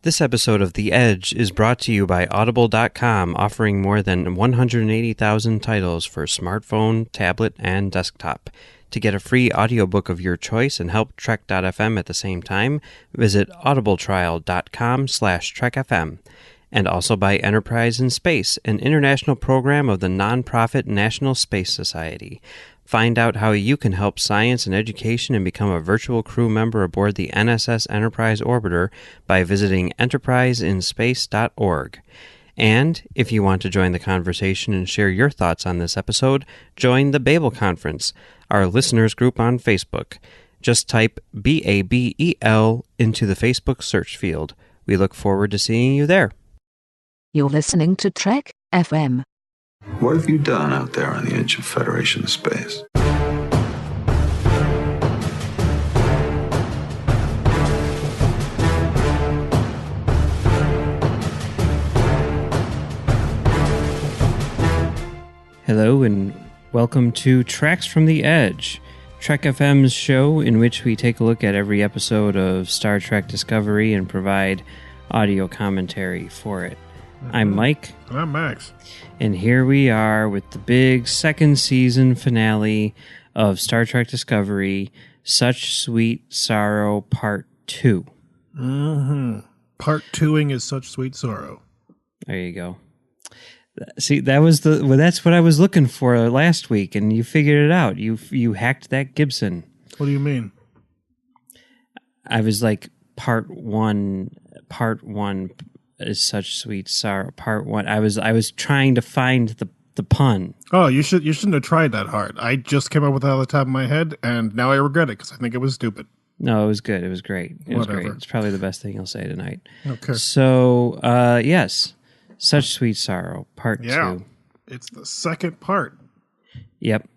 This episode of The Edge is brought to you by Audible.com, offering more than 180,000 titles for smartphone, tablet, and desktop. To get a free audiobook of your choice and help Trek.fm at the same time, visit audibletrial.com/trekfm. And also by Enterprise in Space, an international program of the nonprofit National Space Society. Find out how you can help science and education and become a virtual crew member aboard the NSS Enterprise Orbiter by visiting enterpriseinspace.org. And if you want to join the conversation and share your thoughts on this episode, join the Babel Conference, our listeners group on Facebook. Just type BABEL into the Facebook search field. We look forward to seeing you there. You're listening to Trek FM. What have you done out there on the edge of Federation space? Hello and welcome to Tracks from the Edge, Trek FM's show in which we take a look at every episode of Star Trek Discovery and provide audio commentary for it. I'm Mike. And I'm Max. And here we are with the big second season finale of Star Trek Discovery, Such Sweet Sorrow Part 2. Mm-hmm. Part 2ing is Such Sweet Sorrow. There you go. See, that's what I was looking for last week, and you figured it out. You hacked that Gibson. What do you mean? I was like, Part 1 is Such Sweet Sorrow. Part 1. I was trying to find the pun. Oh, you shouldn't have tried that hard. I just came up with it out of the top of my head, and now I regret it because I think it was stupid. No, it was good. It was great. It was Whatever. great. It's probably the best thing you'll say tonight. Okay. So, yes, Such Sweet Sorrow, Part 2. It's the second part. Yep.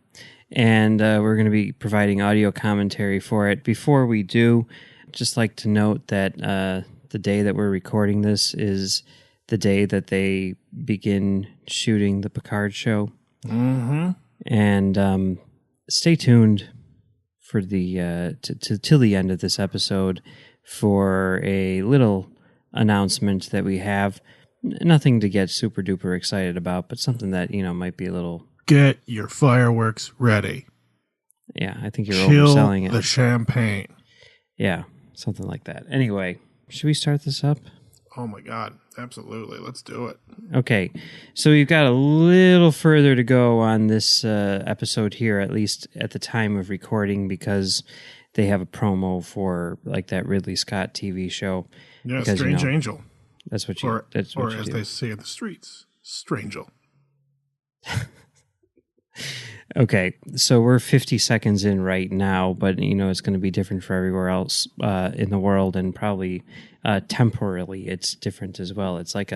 And we're going to be providing audio commentary for it. Before we do, I'd just like to note that the day that we're recording this is the day that they begin shooting the Picard show. Mm-hmm. And stay tuned for the till the end of this episode for a little announcement that we have. Nothing to get super duper excited about, but something that, might be a little... Get your fireworks ready. Yeah, I think you're Chill overselling it. The champagne. Yeah, something like that. Anyway, should we start this up? Oh my God, absolutely. Let's do it. Okay, so we've got a little further to go on this episode here, at least at the time of recording, because they have a promo for like that Ridley Scott TV show. Yeah, because, Strange Angel. That's what you. Or That's what you as do. they say in the streets, Strangel. Okay, so we're 50 seconds in right now, but it's going to be different for everywhere else in the world, and probably temporally it's different as well. It's like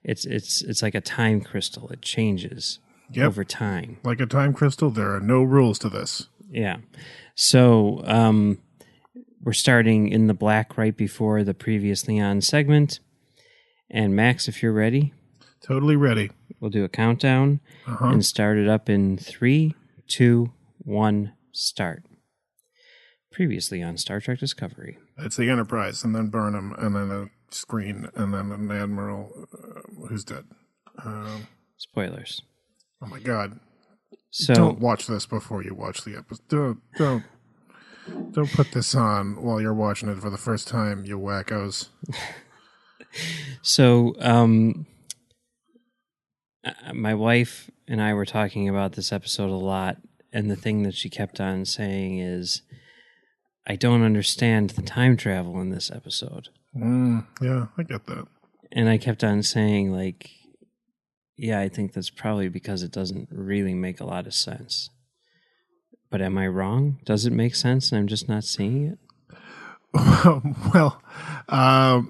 it's like a time crystal. It changes over time. Like a time crystal, there are no rules to this. Yeah. So we're starting in the black right before the previously on segment. And Max, if you're ready, Totally ready. we'll do a countdown and start it up in 3, 2, 1, start. Previously on Star Trek Discovery. It's the Enterprise, and then Burnham, and then a screen, and then an admiral who's dead. Spoilers. Oh my God! So Don't watch this before you watch the episode. Don't put this on while you're watching it for the first time, you wackos. So, my wife and I were talking about this episode a lot, and the thing that she kept on saying is, I don't understand the time travel in this episode. Yeah, I get that. And I kept on saying, like, yeah, I think that's probably because it doesn't really make a lot of sense. But am I wrong? Does it make sense and I'm just not seeing it? Well, I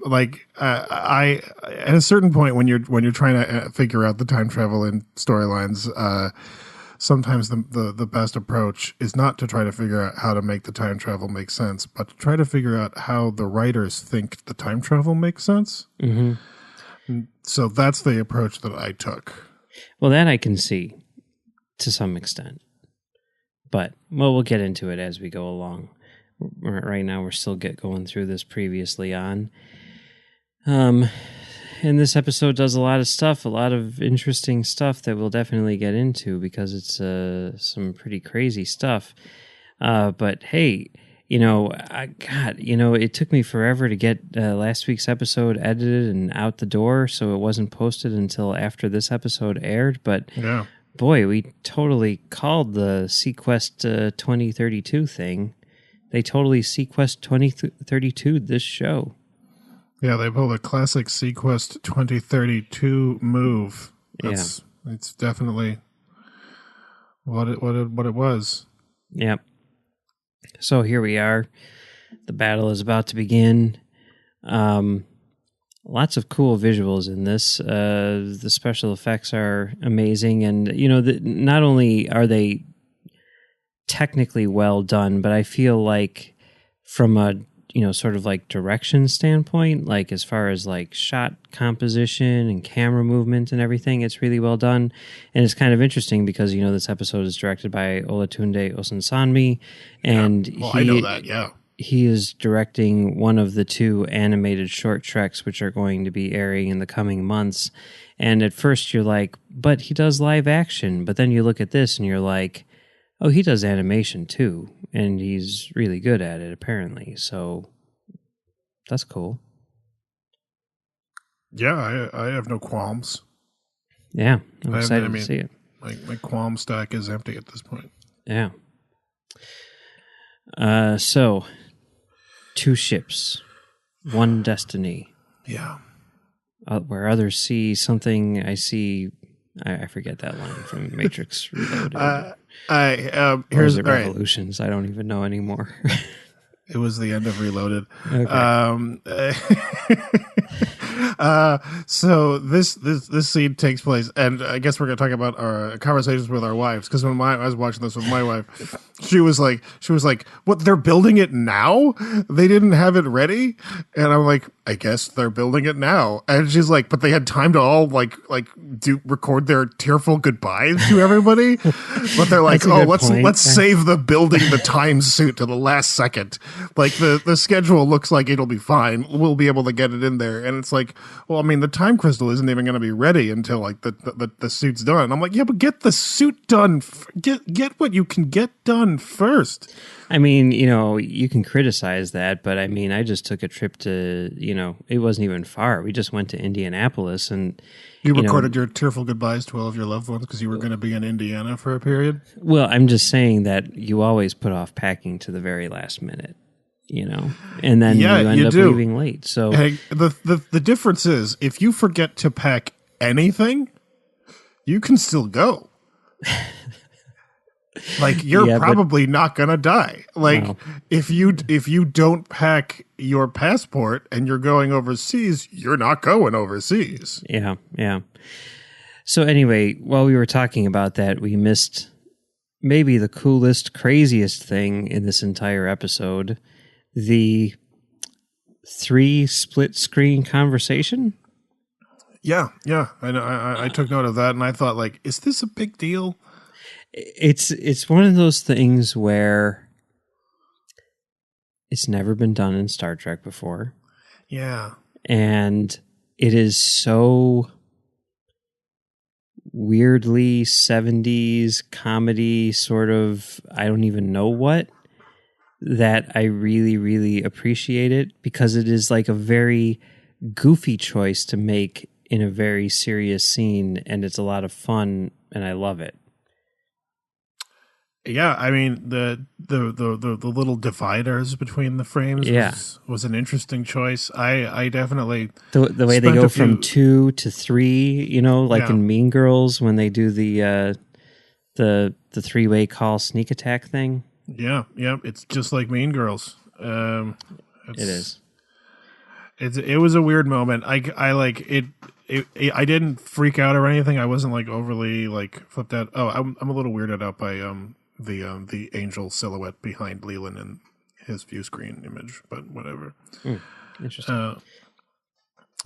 at a certain point when you're trying to figure out the time travel in storylines, sometimes the best approach is not to try to figure out how to make the time travel make sense, but to try to figure out how the writers think the time travel makes sense. Mm-hmm. So that's the approach that I took. Well, that I can see to some extent, but we'll get into it as we go along. Right now, we're still going through this previously on. And this episode does a lot of stuff, a lot of interesting stuff that we'll definitely get into because it's some pretty crazy stuff. But hey, it took me forever to get last week's episode edited and out the door, so it wasn't posted until after this episode aired. But Yeah. boy, we totally called the Sequest 2032 thing. They totally Sequest 2032 this show. Yeah, they pulled a classic Sequest 2032 move. It's definitely what it was. Yep. So here we are. The battle is about to begin. Lots of cool visuals in this. The special effects are amazing, and not only are they technically well done, but I feel like from a sort of like direction standpoint, like as far as like shot composition and camera movement and everything, it's really well done. And it's kind of interesting because this episode is directed by Olatunde Osunsanmi, and I know that. Yeah, he is directing one of the 2 animated short treks which are going to be airing in the coming months. And at first you're like, but he does live action. But then you look at this and you're like, oh, he does animation too. And he's really good at it, apparently. So that's cool. Yeah, I have no qualms. Yeah, I'm excited to see it. My qualm stack is empty at this point. Yeah. So, 2 ships, 1 destiny. Yeah. Where others see something, I see. I forget that line from Matrix Reloaded. Here's Revolutions. Right. I don't even know anymore. It was the end of Reloaded. Okay. So this scene takes place, and I guess we're going to talk about our conversations with our wives, because when I was watching this with my wife, she was like, "What? They're building it now? They didn't have it ready?" And I'm like, "I guess they're building it now." And she's like, "But they had time to all record their tearful goodbyes to everybody." But they're like, "Oh, let's save the building the time suit to the last second. Like the schedule looks like it'll be fine. We'll be able to get it in there." And it's like, well, I mean, the time crystal isn't even going to be ready until like the suit's done. I'm like, yeah, but get the suit done. Get what you can get done first. I mean, you can criticize that, but I mean, I just took a trip to, it wasn't even far. We just went to Indianapolis, and you recorded your tearful goodbyes to all of your loved ones because you were going to be in Indiana for a period. Well, I'm just saying that you always put off packing to the very last minute. And then you end up leaving late. So hey, the difference is if you forget to pack anything, you can still go. Like you're probably not gonna die. Like if you don't pack your passport and you're going overseas, you're not going overseas. Yeah. So anyway, while we were talking about that, we missed maybe the coolest, craziest thing in this entire episode. The 3 split screen conversation. Yeah. I took note of that, and I thought, like, is this a big deal? It's one of those things where it's never been done in Star Trek before. Yeah, and it is so weirdly 70s comedy, sort of. I don't even know what. That I really, really appreciate it because it is like a very goofy choice to make in a very serious scene, and it's a lot of fun, and I love it. Yeah, I mean the little dividers between the frames was an interesting choice. I definitely the way they go from 2 to 3, in Mean Girls when they do the 3-way call sneak attack thing. Yeah, it's just like Mean Girls. It is. It was a weird moment. I like it. I didn't freak out or anything. I wasn't like overly like flipped out. Oh, I'm a little weirded out by the angel silhouette behind Leland and his view screen image, but whatever. Interesting.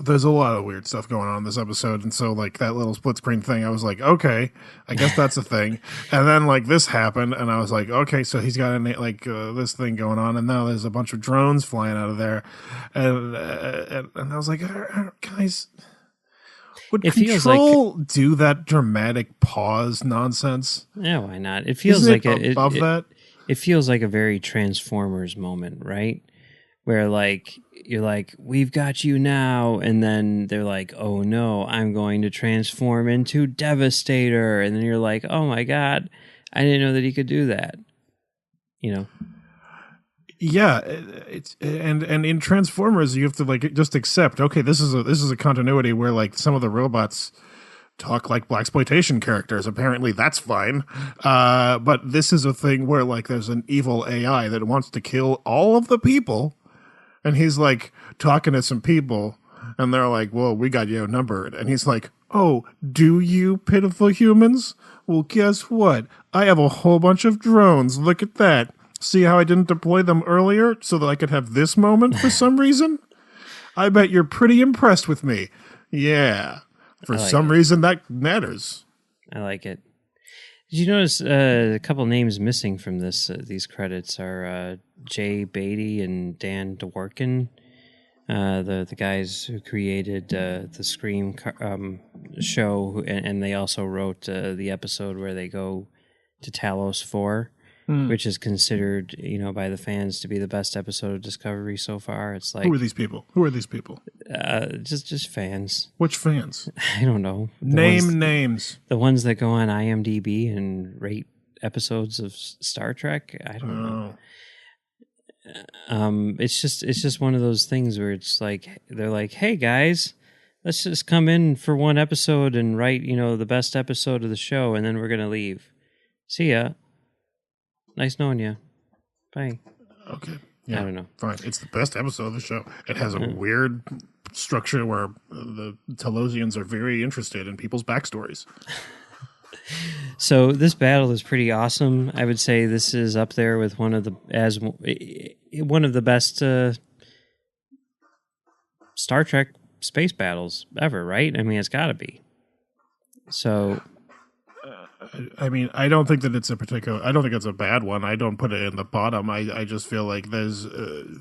there's a lot of weird stuff going on in this episode, and so like that little split screen thing, I was like, okay, I guess that's a thing. And then like this happened, and I was like, okay, so he's got this thing going on, and now there's a bunch of drones flying out of there, and I was like, guys, would It feels Control do that dramatic pause nonsense? Yeah, why not? It feels Isn't like that. It feels like a very Transformers moment, right? Where like you're like, we've got you now, and then they're like, oh no, I'm going to transform into Devastator, and then you're like, oh my god, I didn't know that he could do that. You know? Yeah, it's and in Transformers you have to like just accept, okay, this is a continuity where like some of the robots talk like blaxploitation characters. Apparently that's fine. But this is a thing where like there's an evil AI that wants to kill all of the people, and he's like talking to some people, and they're like, well, we got you outnumbered. And he's like, oh, do you, pitiful humans? Well, guess what? I have a whole bunch of drones. Look at that. See how I didn't deploy them earlier so that I could have this moment for some reason? I bet you're pretty impressed with me. Yeah. For some reason, that matters. I like it. Did you notice a couple names missing from these credits are Jay Beatty and Dan Dworkin, the guys who created the Scream show, and they also wrote the episode where they go to Talos 4. Which is considered, by the fans to be the best episode of Discovery so far. It's like, who are these people? Just fans. Which fans? I don't know. Names. The ones that go on IMDb and rate episodes of Star Trek. I don't know. It's just one of those things where it's like they're like, hey guys, let's just come in for one episode and write the best episode of the show, and then we're gonna leave. See ya. Nice knowing you. Bye. Okay. Yeah, I don't know. Fine. It's the best episode of the show. It has a weird structure where the Telosians are very interested in people's backstories. So this battle is pretty awesome. I would say this is up there with one of the best Star Trek space battles ever, right? I mean, it's got to be. So I mean, I don't think that it's I don't think it's a bad one. I don't put it in the bottom. I just feel like there's,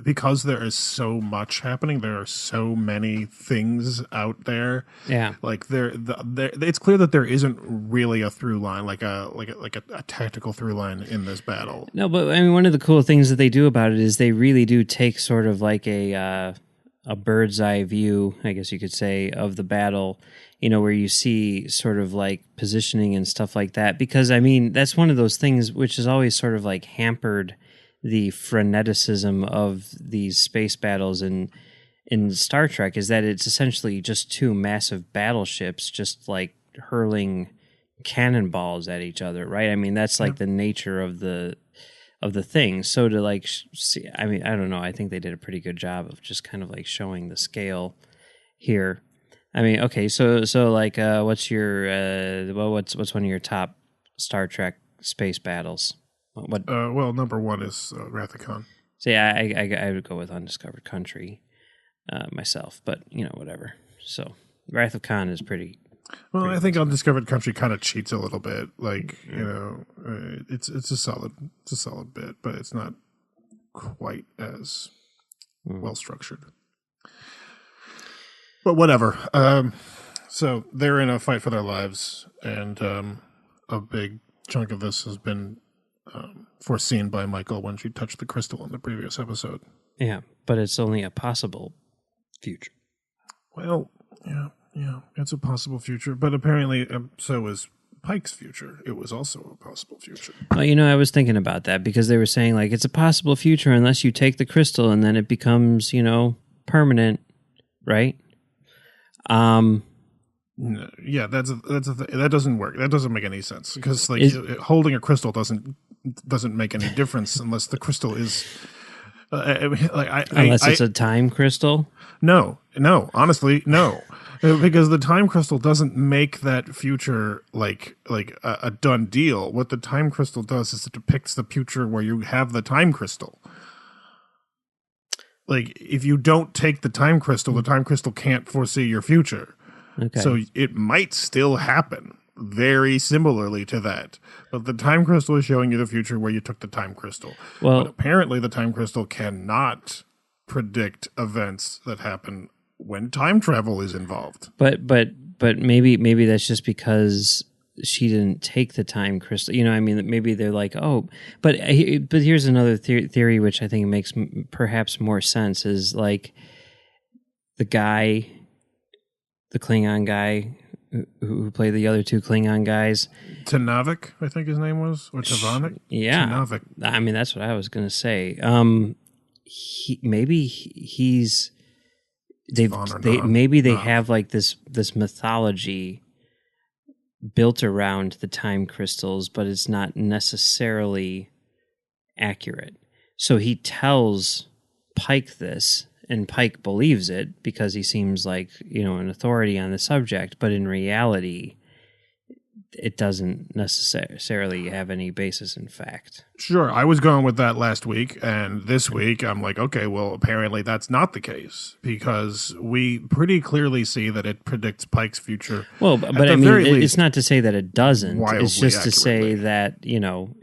because there is so much happening, there are so many things out there. Yeah. Like it's clear that there isn't really a through line, like a tactical through line in this battle. No, but I mean, one of the cool things that they do about it is they really do take sort of like a bird's eye view, I guess you could say, of the battle, where you see sort of like positioning and stuff like that. Because, I mean, that's one of those things which has always sort of like hampered the freneticism of these space battles in Star Trek, is that it's essentially just two massive battleships just like hurling cannonballs at each other, right? I mean, that's like the nature of the thing. So to like see, I mean, I don't know, I think they did a pretty good job of just kind of like showing the scale here. I mean, okay, so like, what's your what's one of your top Star Trek space battles? What? Well, number one is Wrath of Khan. So yeah, I would go with Undiscovered Country myself, but whatever. So Wrath of Khan is pretty. Well, I think Undiscovered Country kind of cheats a little bit. Like it's a solid bit, but it's not quite as well structured. But whatever. So they're in a fight for their lives, and a big chunk of this has been foreseen by Michael when she touched the crystal in the previous episode. Yeah, but it's only a possible future. Well, yeah, it's a possible future, but apparently so is Pike's future. It was also a possible future. Well, I was thinking about that because they were saying like it's a possible future unless you take the crystal and then it becomes, permanent, right? No, yeah, that doesn't work. That doesn't make any sense because like holding a crystal doesn't make any difference unless the crystal is unless it's a time crystal. No, honestly, no, because the time crystal doesn't make that future like a done deal. What the time crystal does is it depicts the future where you have the time crystal. like if you don't take the time crystal can't foresee your future. Okay. So it might still happen very similarly to that. But the time crystal is showing you the future where you took the time crystal. Well, but apparently the time crystal cannot predict events that happen when time travel is involved. But maybe that's just because she didn't take the time crystal. You know, I mean, maybe they're like, oh, but here's another theory which I think makes perhaps more sense is like the Klingon guy who played the other two Klingon guys. Tanavik, I think his name was, or Tavanik. Yeah, Tanavik. I mean, that's what I was going to say. He's. Maybe they have like this mythology built around the time crystals, but it's not necessarily accurate. So he tells Pike this, and Pike believes it because he seems like, you know, an authority on the subject, but in reality, it doesn't necessarily have any basis in fact. Sure, I was going with that last week, and this week I'm like, okay, well, apparently that's not the case because we pretty clearly see that it predicts Pike's future. Well, but I mean, it's not to say that it doesn't. It's just to say that, you know,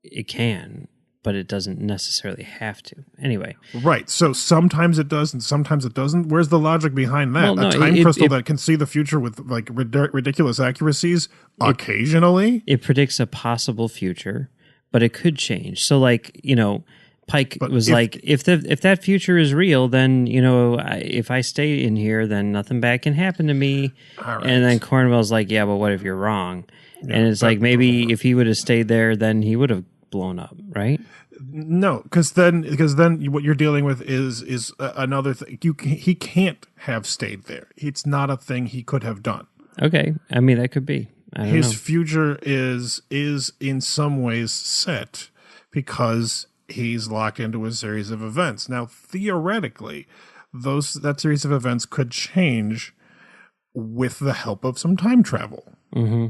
it can, but it doesn't necessarily have to. Anyway. Right, so sometimes it does and sometimes it doesn't. Where's the logic behind that? Well, a time crystal that can see the future with like ridiculous accuracies occasionally? It predicts a possible future, but it could change. So, like, you know, Pike was like, if that future is real, then, you know, if I stay in here, then nothing bad can happen to me. Right. And then Cornwell's like, yeah, but what if you're wrong? Yeah, and it's like, maybe if he would have stayed there, then he would have blown up, right? No, because then what you're dealing with is another thing. He can't have stayed there. It's not a thing he could have done. Okay, I mean that could be. His future is in some ways set because he's locked into a series of events. Now, theoretically, that series of events could change with the help of some time travel. Mm-hmm.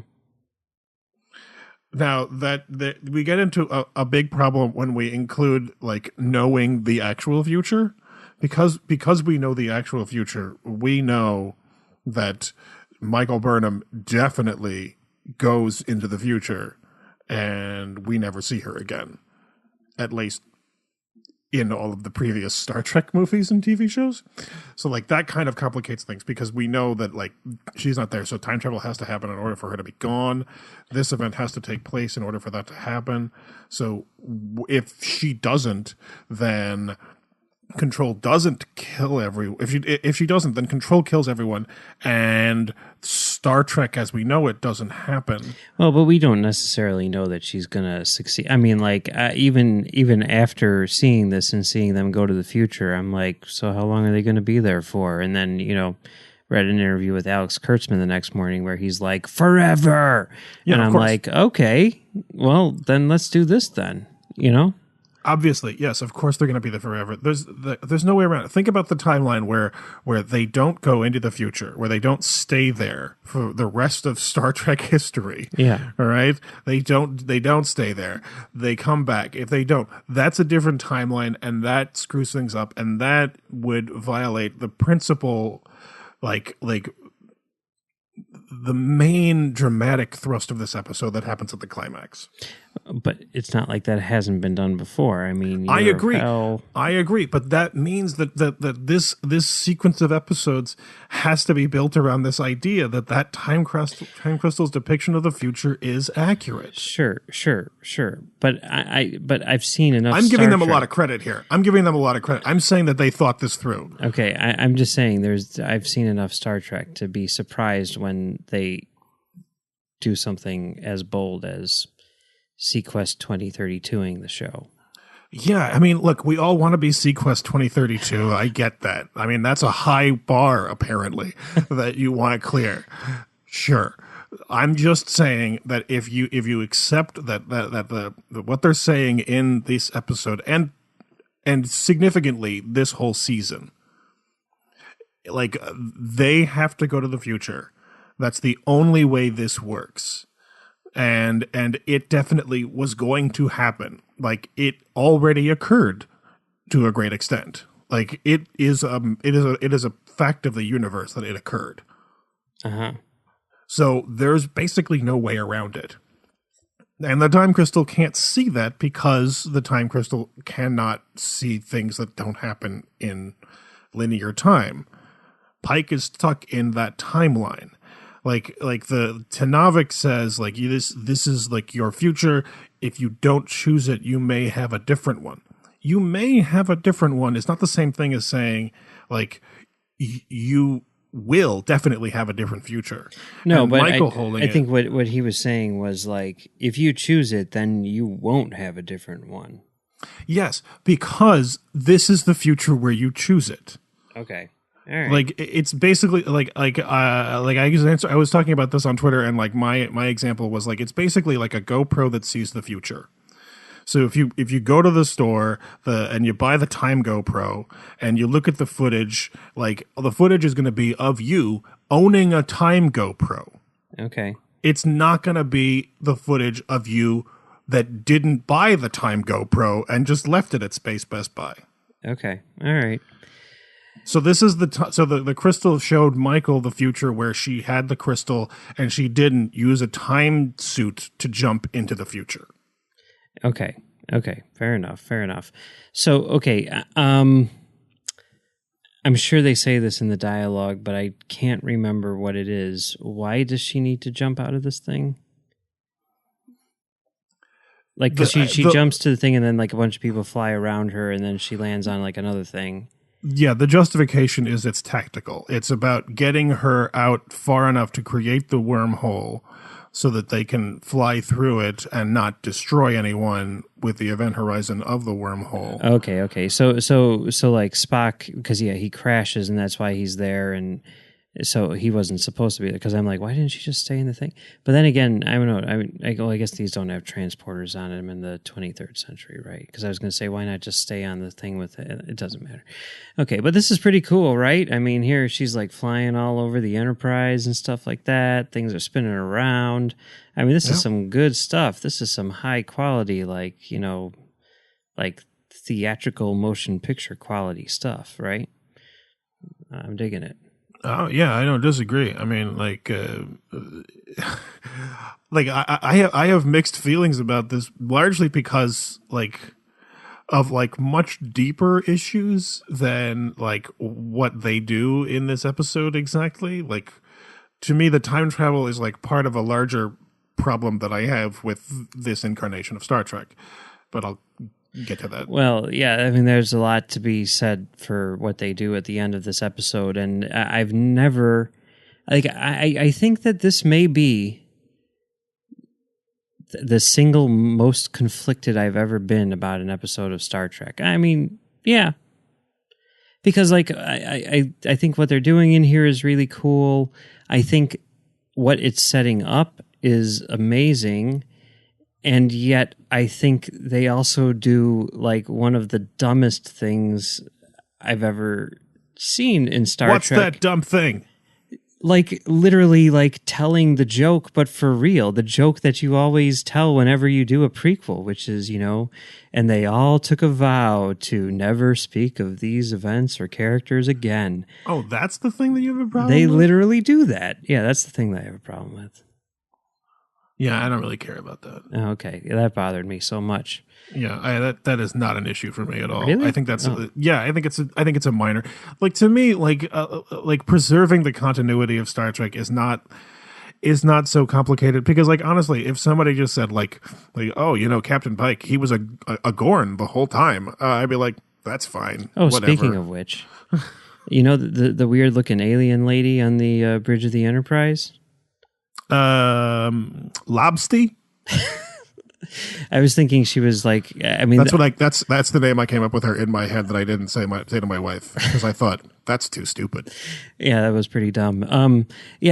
Now that we get into a big problem when we include like knowing the actual future, because we know the actual future, we know that Michael Burnham definitely goes into the future and we never see her again, at least in all of the previous Star Trek movies and TV shows. So like that kind of complicates things because we know that like she's not there. So time travel has to happen in order for her to be gone. This event has to take place in order for that to happen. So if she doesn't, then Control doesn't kill everyone. If she doesn't, then Control kills everyone, and Star Trek as we know it doesn't happen. Well, but we don't necessarily know that she's gonna succeed. I mean, like even after seeing this and seeing them go to the future, I'm like, so how long are they going to be there for? And then, you know, read an interview with Alex Kurtzman the next morning where he's like, forever. Yeah, and I'm like, okay, well then let's do this then. You know. Obviously, yes, of course they're going to be there forever. There's no way around it. Think about the timeline where they don't go into the future, where they don't stay there for the rest of Star Trek history. Yeah. All right? They don't stay there. They come back. If they don't, that's a different timeline, and that screws things up, and that would violate the principle, like the main dramatic thrust of this episode that happens at the climax. But it's not like that hasn't been done before. I mean, I agree. But that means that this sequence of episodes has to be built around this idea that time crystal's depiction of the future is accurate. Sure. But I've seen enough. I'm giving them a lot of credit here. I'm saying that they thought this through. Okay, I'm just saying I've seen enough Star Trek to be surprised when they do something as bold as Sequest 2032ing the show. Yeah, I mean, look, we all want to be Sequest 2032. I get that. I mean, that's a high bar, apparently, that you want to clear. Sure. I'm just saying that if you accept that the what they're saying in this episode and significantly this whole season, like they have to go to the future. That's the only way this works. And it definitely was going to happen. Like it already occurred to a great extent. Like it is a fact of the universe that it occurred. Uh-huh. So there's basically no way around it. And the time crystal can't see that because the time crystal cannot see things that don't happen in linear time. Pike is stuck in that timeline. Like the Tenavik says, like this is like your future. If you don't choose it, you may have a different one. You may have a different one. It's not the same thing as saying like you will definitely have a different future. No, and but Michael I think what he was saying was like, if you choose it, then you won't have a different one. Yes, because this is the future where you choose it. Okay. All right. Like it's basically like I use an answer. I was talking about this on Twitter, and like my example was like it's basically like a GoPro that sees the future. So if you go to the store and you buy the Time GoPro and you look at the footage, like the footage is going to be of you owning a Time GoPro. Okay. It's not going to be the footage of you that didn't buy the Time GoPro and just left it at Space Best Buy. Okay. All right. So this is the crystal showed Michael the future where she had the crystal and she didn't use a time suit to jump into the future. Okay. Fair enough. So, okay. I'm sure they say this in the dialogue, but I can't remember what it is. Why does she need to jump out of this thing? Like, because she jumps to the thing and then like a bunch of people fly around her and then she lands on like another thing. Yeah, the justification is it's tactical. It's about getting her out far enough to create the wormhole so that they can fly through it and not destroy anyone with the event horizon of the wormhole. Okay. So like Spock, because he crashes and that's why he's there, and so he wasn't supposed to be there. Because I'm like, why didn't she just stay in the thing? But then again, I don't know. I mean, I guess these don't have transporters on them in the 23rd century, right? Because I was going to say, why not just stay on the thing with it? It doesn't matter. Okay, but this is pretty cool, right? I mean, here she's like flying all over the Enterprise and stuff like that. Things are spinning around. I mean, this is some good stuff. This is some high quality, like theatrical motion picture quality stuff, right? I'm digging it. Oh yeah, I don't disagree. I mean, like I have mixed feelings about this, largely because of much deeper issues than like what they do in this episode exactly. Like to me, the time travel is like part of a larger problem that I have with this incarnation of Star Trek. But I'll get to that. Well, yeah, I mean, there's a lot to be said for what they do at the end of this episode, and I've never, like, I think that this may be the single most conflicted I've ever been about an episode of Star Trek. I mean, yeah, because like I think what they're doing in here is really cool. I think what it's setting up is amazing. And yet, I think they also do like one of the dumbest things I've ever seen in Star Trek. What's that dumb thing? Like literally like telling the joke, but for real. The joke that you always tell whenever you do a prequel, which is, and they all took a vow to never speak of these events or characters again. Oh, that's the thing that you have a problem with? They with? literally do that. Yeah, that's the thing that I have a problem with. Yeah, I don't really care about that. Okay, that bothered me so much. Yeah, that is not an issue for me at all. Really? I think that's I think it's a minor. Like to me, like preserving the continuity of Star Trek is not so complicated, because like honestly, if somebody just said like oh, Captain Pike, he was a Gorn the whole time, I'd be like, that's fine. Oh, whatever. Speaking of which, the weird looking alien lady on the bridge of the Enterprise. Lobsty. I was thinking she was like, I mean, that's the name I came up with her in my head that I didn't say to my wife, because I thought that's too stupid. Yeah, that was pretty dumb. She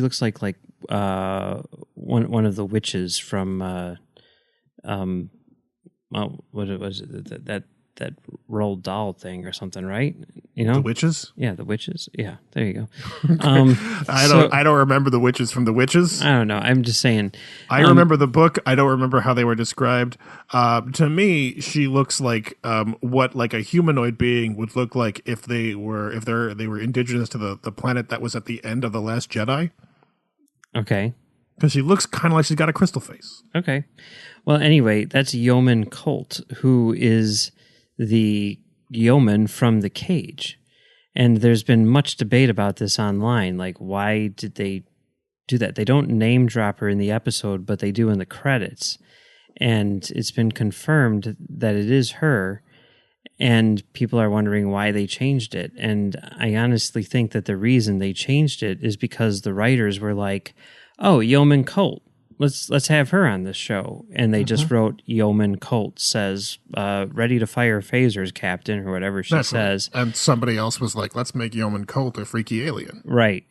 looks like one of the witches from what was it, that Roald Dahl thing or something, right? The witches? Yeah, the witches. Yeah, there you go. I don't remember the witches from the witches. I don't know. I'm just saying. I remember the book. I don't remember how they were described. To me, she looks like what like a humanoid being would look like if they were indigenous to the planet that was at the end of The Last Jedi. Okay. Because she looks kind of like she's got a crystal face. Okay. Well, anyway, that's Yeoman Colt, who is the yeoman from The Cage. And there's been much debate about this online. Like, why did they do that? They don't name drop her in the episode, but they do in the credits. And it's been confirmed that it is her. And people are wondering why they changed it. And I honestly think that the reason they changed it is because the writers were like, oh, Yeoman Colt, let's have her on this show. And they just wrote Yeoman Colt says, ready to fire phasers, Captain, or whatever she says. And somebody else was like, let's make Yeoman Colt a freaky alien. Right.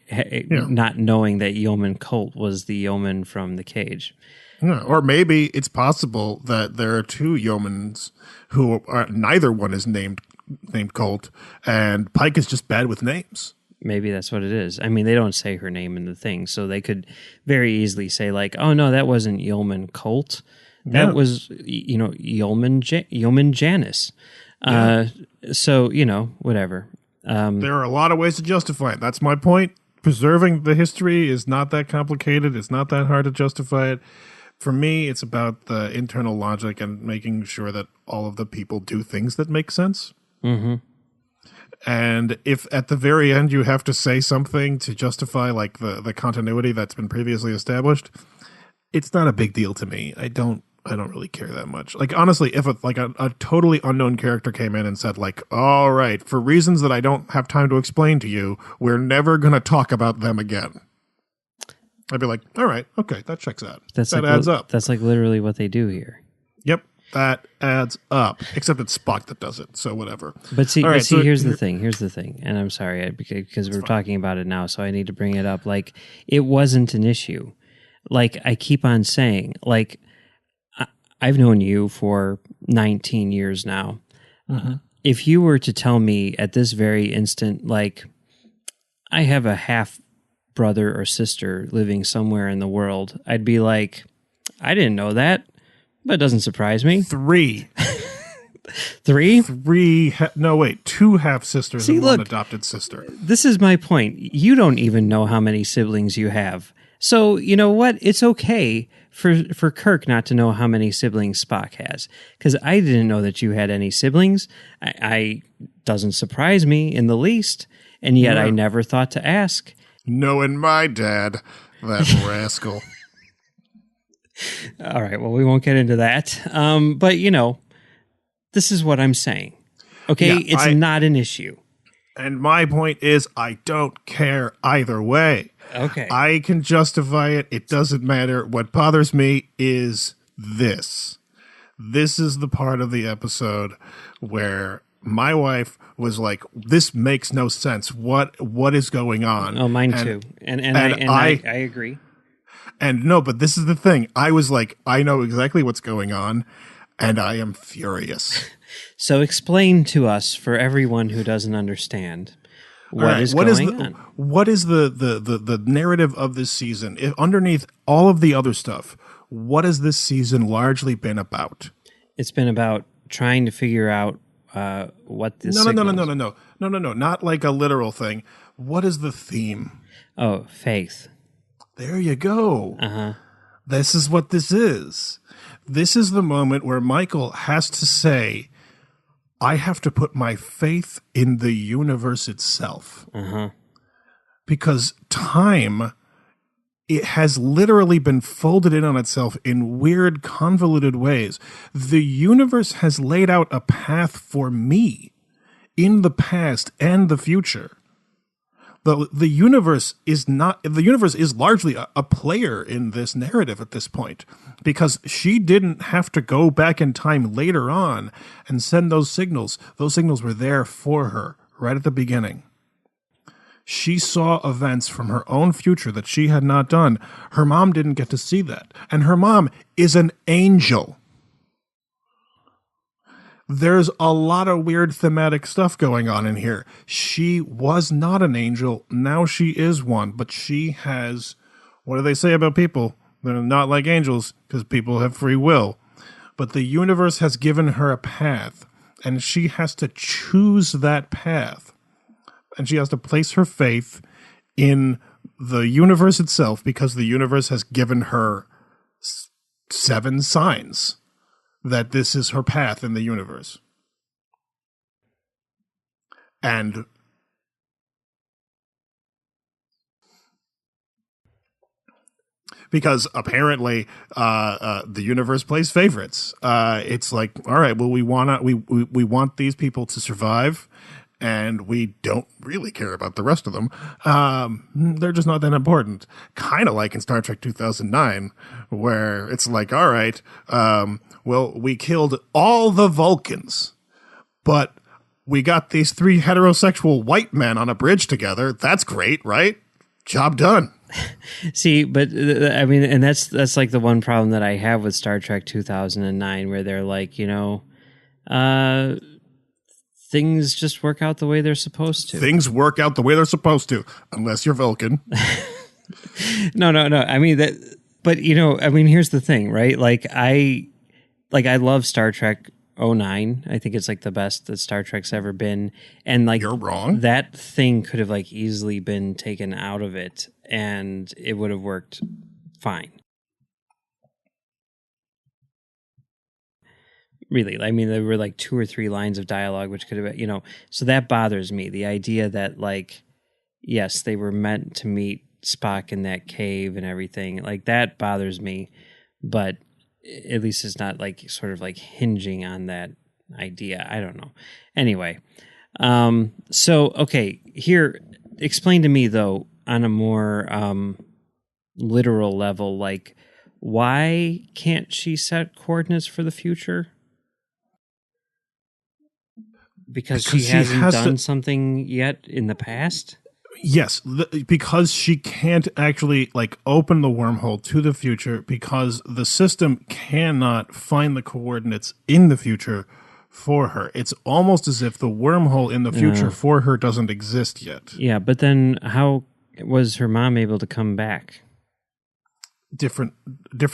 Not knowing that Yeoman Colt was the yeoman from The Cage. Yeah. Or maybe it's possible that there are two yeomans who are, neither one is named Colt, and Pike is just bad with names. Maybe that's what it is. I mean, they don't say her name in the thing, so they could very easily say like, "Oh no, that wasn't Yeoman Colt. That was Yeoman Janice." Yeah. So whatever. There are a lot of ways to justify it. That's my point. Preserving the history is not that complicated. It's not that hard to justify it. For me, it's about the internal logic and making sure that all of the people do things that make sense. Mm-hmm. And if at the very end you have to say something to justify like the continuity that's been previously established, it's not a big deal to me. I don't really care that much. Like honestly, if a totally unknown character came in and said like, all right, for reasons that I don't have time to explain to you, we're never going to talk about them again. I'd be like, all right, okay, that checks out. That adds up. That's like literally what they do here. Yep. That adds up, except it's Spock that does it, so whatever. But see, here's the thing, and I'm sorry, because we're talking about it now, so I need to bring it up. Like, it wasn't an issue. Like, I keep on saying, like, I've known you for 19 years now. Mm-hmm. If you were to tell me at this very instant, like, I have a half brother or sister living somewhere in the world, I'd be like, I didn't know that. But it doesn't surprise me. 3. 3? 3. No, wait. 2 half-sisters and one adopted sister. This is my point. You don't even know how many siblings you have. So, you know what? It's okay for Kirk not to know how many siblings Spock has. Because I didn't know that you had any siblings. I doesn't surprise me in the least. And yet I never thought to ask. Knowing my dad, that rascal. All right, well, we won't get into that. But, this is what I'm saying. Okay, yeah, it's not an issue. And my point is, I don't care either way. Okay. I can justify it. It doesn't matter. What bothers me is this. This is the part of the episode where my wife was like, this makes no sense. What is going on? Oh, mine too. And I agree. And no, but this is the thing. I was like, I know exactly what's going on, and I am furious. So explain to us, for everyone who doesn't understand, what is going on. What is the narrative of this season? Underneath all of the other stuff, what has this season largely been about? It's been about trying to figure out what this No, not like a literal thing. What is the theme? Oh, faith. There you go. Uh-huh. This is what this is. This is the moment where Michael has to say, I have to put my faith in the universe itself. Uh-huh. Because time, it has literally been folded in on itself in weird, convoluted ways. The universe has laid out a path for me in the past and the future. The universe is largely a player in this narrative at this point, because she didn't have to go back in time later on and send those signals. Those signals were there for her right at the beginning. She saw events from her own future that she had not done. Her mom didn't get to see that. And her mom is an angel. There's a lot of weird thematic stuff going on in here. She was not an angel. Now she is one, but she has, what do they say about people? They're not like angels because people have free will. But the universe has given her a path, and she has to choose that path. And she has to place her faith in the universe itself because the universe has given her 7 signs that this is her path in the universe. And because apparently the universe plays favorites. It's like, all right, well, we want these people to survive, and we don't really care about the rest of them. They're just not that important. Kind of like in Star Trek 2009, where it's like, all right, well, we killed all the Vulcans, but we got these 3 heterosexual white men on a bridge together. That's great, right? Job done. See, but I mean, and that's like the one problem that I have with Star Trek 2009, where they're like, things just work out the way they're supposed to. Things work out the way they're supposed to, unless you're Vulcan. No. I mean that, but I mean, here's the thing, right? I love Star Trek 09. I think it's like the best that Star Trek's ever been. And like, you're wrong. That thing could have like easily been taken out of it, and it would have worked fine. Really, I mean, there were like 2 or 3 lines of dialogue, which could have, so that bothers me. The idea that, like, yes, they were meant to meet Spock in that cave and everything, like that bothers me. But at least it's not like sort of like hinging on that idea. I don't know. Anyway, so okay, here, explain to me though on a more literal level, like, why can't she set coordinates for the future? Because she hasn't done something yet in the past? Yes, because she can't actually like open the wormhole to the future because the system cannot find the coordinates in the future for her. It's almost as if the wormhole in the future for her doesn't exist yet. Yeah, but then how was her mom able to come back? Different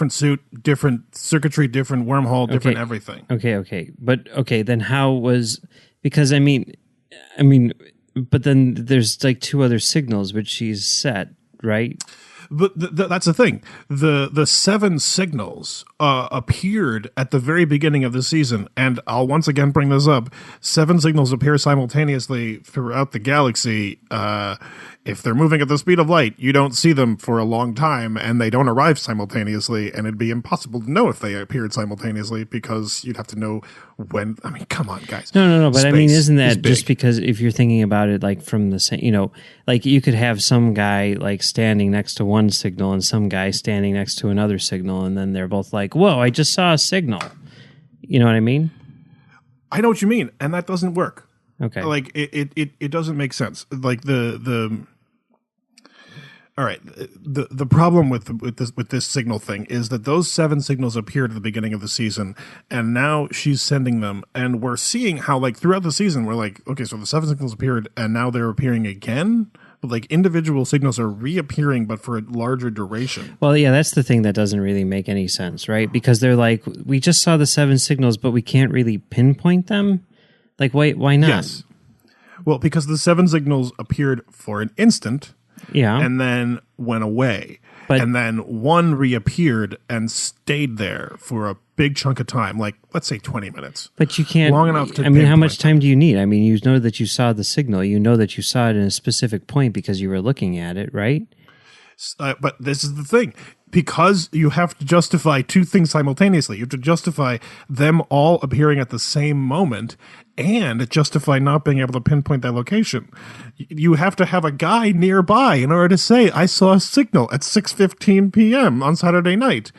suit, different circuitry, different wormhole, different everything. Okay. But okay, then how was, because I mean, but then there's like 2 other signals which she's set, right? But that's the thing. The 7 signals appeared at the very beginning of the season, and I'll once again bring this up. 7 signals appear simultaneously throughout the galaxy. If they're moving at the speed of light, you don't see them for a long time, and they don't arrive simultaneously, and it'd be impossible to know if they appeared simultaneously because you'd have to know when. I mean, come on, guys. No. But I mean, isn't that just because if you're thinking about it like from the same, like you could have some guy like standing next to one signal and some guy standing next to another signal, and then they're both like, whoa, I just saw a signal. You know what I mean? I know what you mean, and that doesn't work. Okay. Like it doesn't make sense. Like all right. The problem with this signal thing is that those 7 signals appeared at the beginning of the season, and now she's sending them, and we're seeing how like throughout the season we're like, okay, so the 7 signals appeared, and now they're appearing again. But like individual signals are reappearing, but for a larger duration. Well, yeah, that's the thing that doesn't really make any sense, right? Because they're like, we just saw the 7 signals, but we can't really pinpoint them. Like, why not? Yes. Well, because the 7 signals appeared for an instant. Yeah. And then went away. And then one reappeared and stayed there for a big chunk of time, like, let's say 20 minutes. But you can't. Long enough to. I mean, how much time do you need? I mean, you know that you saw the signal. You know that you saw it in a specific point because you were looking at it, right? But this is the thing. Because you have to justify 2 things simultaneously. You have to justify them all appearing at the same moment and justify not being able to pinpoint that location. You have to have a guy nearby in order to say, I saw a signal at 6:15 p.m. on Saturday night.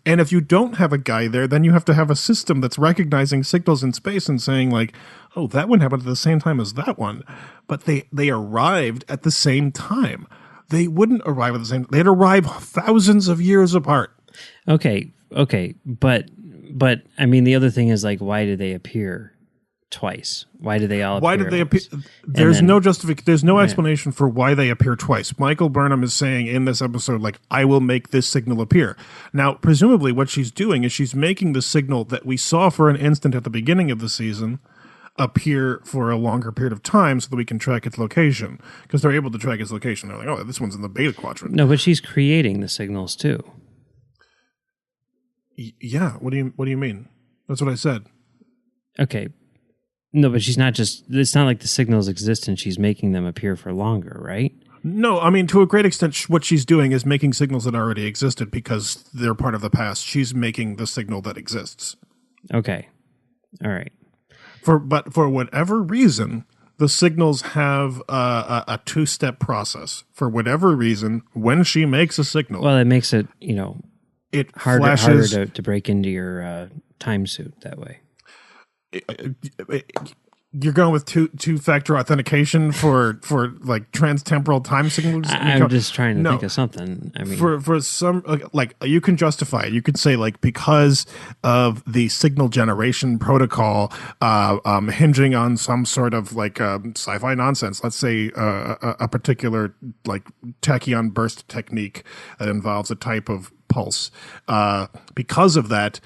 And if you don't have a guy there, then you have to have a system that's recognizing signals in space and saying like, oh, that one happened at the same time as that one. But they arrived at the same time. They wouldn't arrive at the same. They'd arrive thousands of years apart. Okay, but I mean, the other thing is like, why did they appear twice? Why do they all Why appear did they at appear? once? There's then- no there's no explanation for why they appear twice. Michael Burnham is saying in this episode, like, I will make this signal appear. Now, presumably what she's doing is she's making the signal that we saw for an instant at the beginning of the season appear for a longer period of time so that we can track its location. Because they're able to track its location. They're like, oh, this one's in the beta quadrant. No, but she's creating the signals too. Yeah. What do you mean? That's what I said. Okay. No, but she's not just, it's not like the signals exist and she's making them appear for longer, right? No, I mean, to a great extent, what she's doing is making signals that already existed because they're part of the past. She's making the signal that exists. Okay. All right. But for whatever reason, the signals have a two-step process. For whatever reason, when she makes a signal, Well, it makes it, it harder flashes. to break into your time suit that way. You're going with two-factor authentication for like trans-temporal time signals. I'm just trying to No. think of something. I mean, For some, like, you can justify it. You could say, like, because of the signal generation protocol hinging on some sort of like sci-fi nonsense. Let's say a particular like tachyon burst technique that involves a type of pulse. Because of that,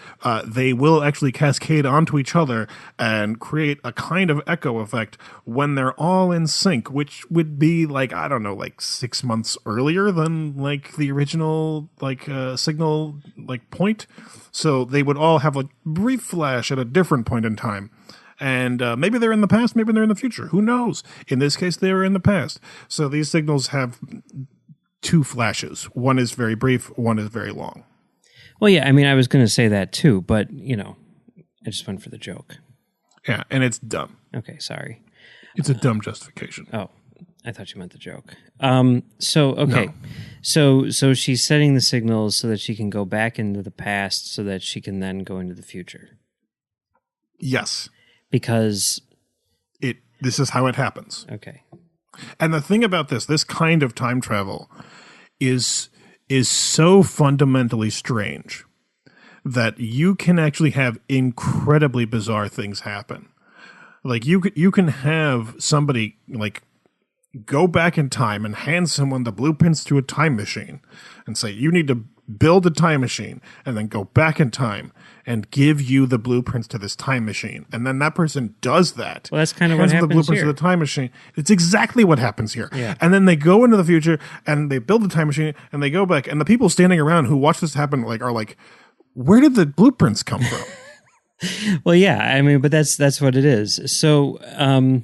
they will actually cascade onto each other and create a kind of echo effect when they're all in sync, which would be like, I don't know, like 6 months earlier than like the original like signal like point. So they would all have a brief flash at a different point in time. And maybe they're in the past, maybe they're in the future. Who knows? In this case, they were in the past. So these signals have two flashes. One is very brief, one is very long. well, yeah, I mean, I was going to say that too, but, I just went for the joke. Yeah, and it's dumb. Okay, sorry. It's a dumb justification. Oh, I thought you meant the joke. Okay. No. So she's setting the signals so that she can go back into the past so that she can then go into the future. Yes. Because, This is how it happens. okay. And the thing about this kind of time travel is so fundamentally strange that you can actually have incredibly bizarre things happen. Like you can have somebody like go back in time and hand someone the blueprints to a time machine and say, you need to build a time machine and then go back in time and give you the blueprints to this time machine. And then that person does that. Well, that's kind of what hands them happens the blueprints here. to the time machine. It's exactly what happens here. Yeah. And then they go into the future and they build the time machine and they go back. And the people standing around who watch this happen are like, where did the blueprints come from? Well, yeah, I mean, but that's what it is. So, and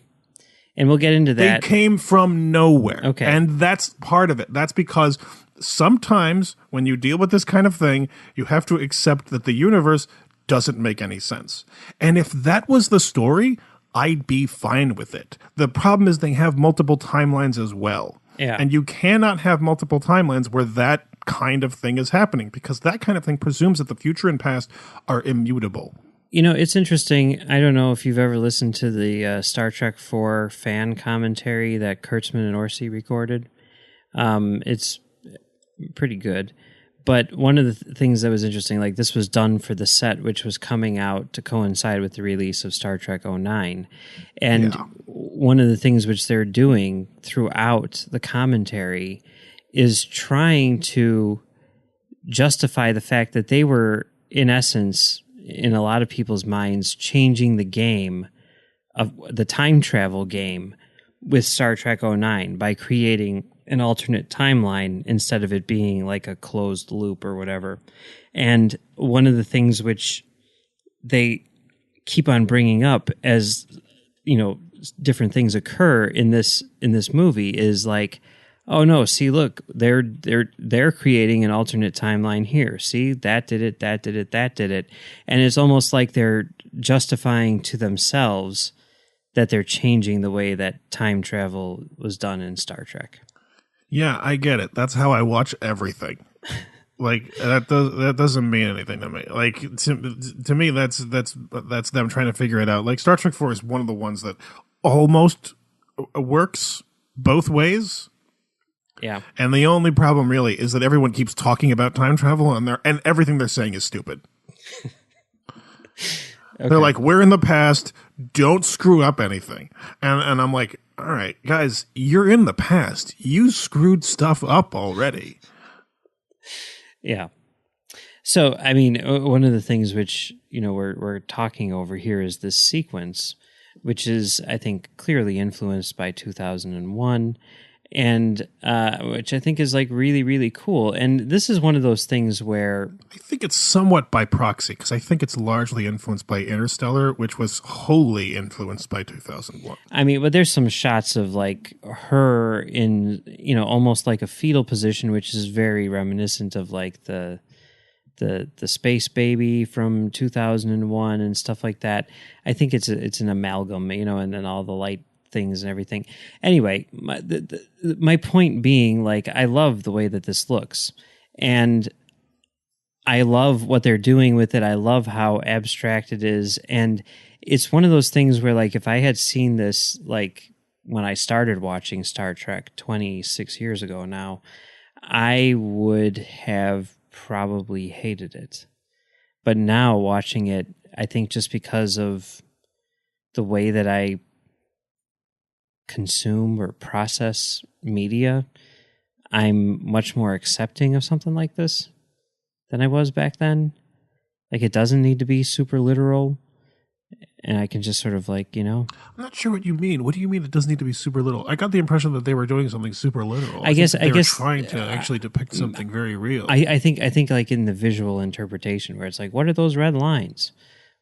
we'll get into that. They came from nowhere. Okay. And that's part of it. That's because sometimes when you deal with this kind of thing, you have to accept that the universe doesn't make any sense. And if that was the story, I'd be fine with it. The problem is they have multiple timelines as well. Yeah. And you cannot have multiple timelines where that kind of thing is happening because that kind of thing presumes that the future and past are immutable. It's interesting. I don't know if you've ever listened to the Star Trek IV fan commentary that Kurtzman and Orsi recorded. It's pretty good. But one of the things that was interesting, like this was done for the set, which was coming out to coincide with the release of Star Trek 09. And one of the things which they're doing throughout the commentary is trying to justify the fact that they were, in essence, in a lot of people's minds, changing the game of the time travel game with Star Trek 09 by creating an alternate timeline instead of it being like a closed loop or whatever. And one of the things which they keep on bringing up as, different things occur in this movie is like, oh no, see, look, they're creating an alternate timeline here. See, that did it, that did it, that did it. And it's almost like they're justifying to themselves that they're changing the way that time travel was done in Star Trek. Yeah, I get it. That's how I watch everything. Like that doesn't mean anything to me. Like to me, that's them trying to figure it out. Like Star Trek 4 is one of the ones that almost works both ways. Yeah. And the only problem really is that everyone keeps talking about time travel and everything they're saying is stupid. They're like, we're in the past. Don't screw up anything. And I'm like, all right, guys, you're in the past. You screwed stuff up already. Yeah. So, I mean, one of the things which, we're talking over here is this sequence, which is, I think, clearly influenced by 2001, and which I think is like really, really cool. And this is one of those things where I think it's somewhat by proxy, because I think it's largely influenced by Interstellar, which was wholly influenced by 2001. I mean, but there's some shots of like her in, almost like a fetal position, which is very reminiscent of like the Space Baby from 2001 and stuff like that. I think it's an amalgam, and then all the light things and everything. Anyway, my point being, like, I love the way that this looks, and I love what they're doing with it. I love how abstract it is, and it's one of those things where, like, if I had seen this, like, when I started watching Star Trek 26 years ago now, I would have probably hated it. But now watching it, I think just because of the way that I consume or process media, I'm much more accepting of something like this than I was back then. Like, it doesn't need to be super literal, and I can just sort of like, I'm not sure what you mean. What do you mean it doesn't need to be super literal? I got the impression that they were doing something super literal. I guess they were trying to actually depict something very real. I think like in the visual interpretation where it's like, what are those red lines?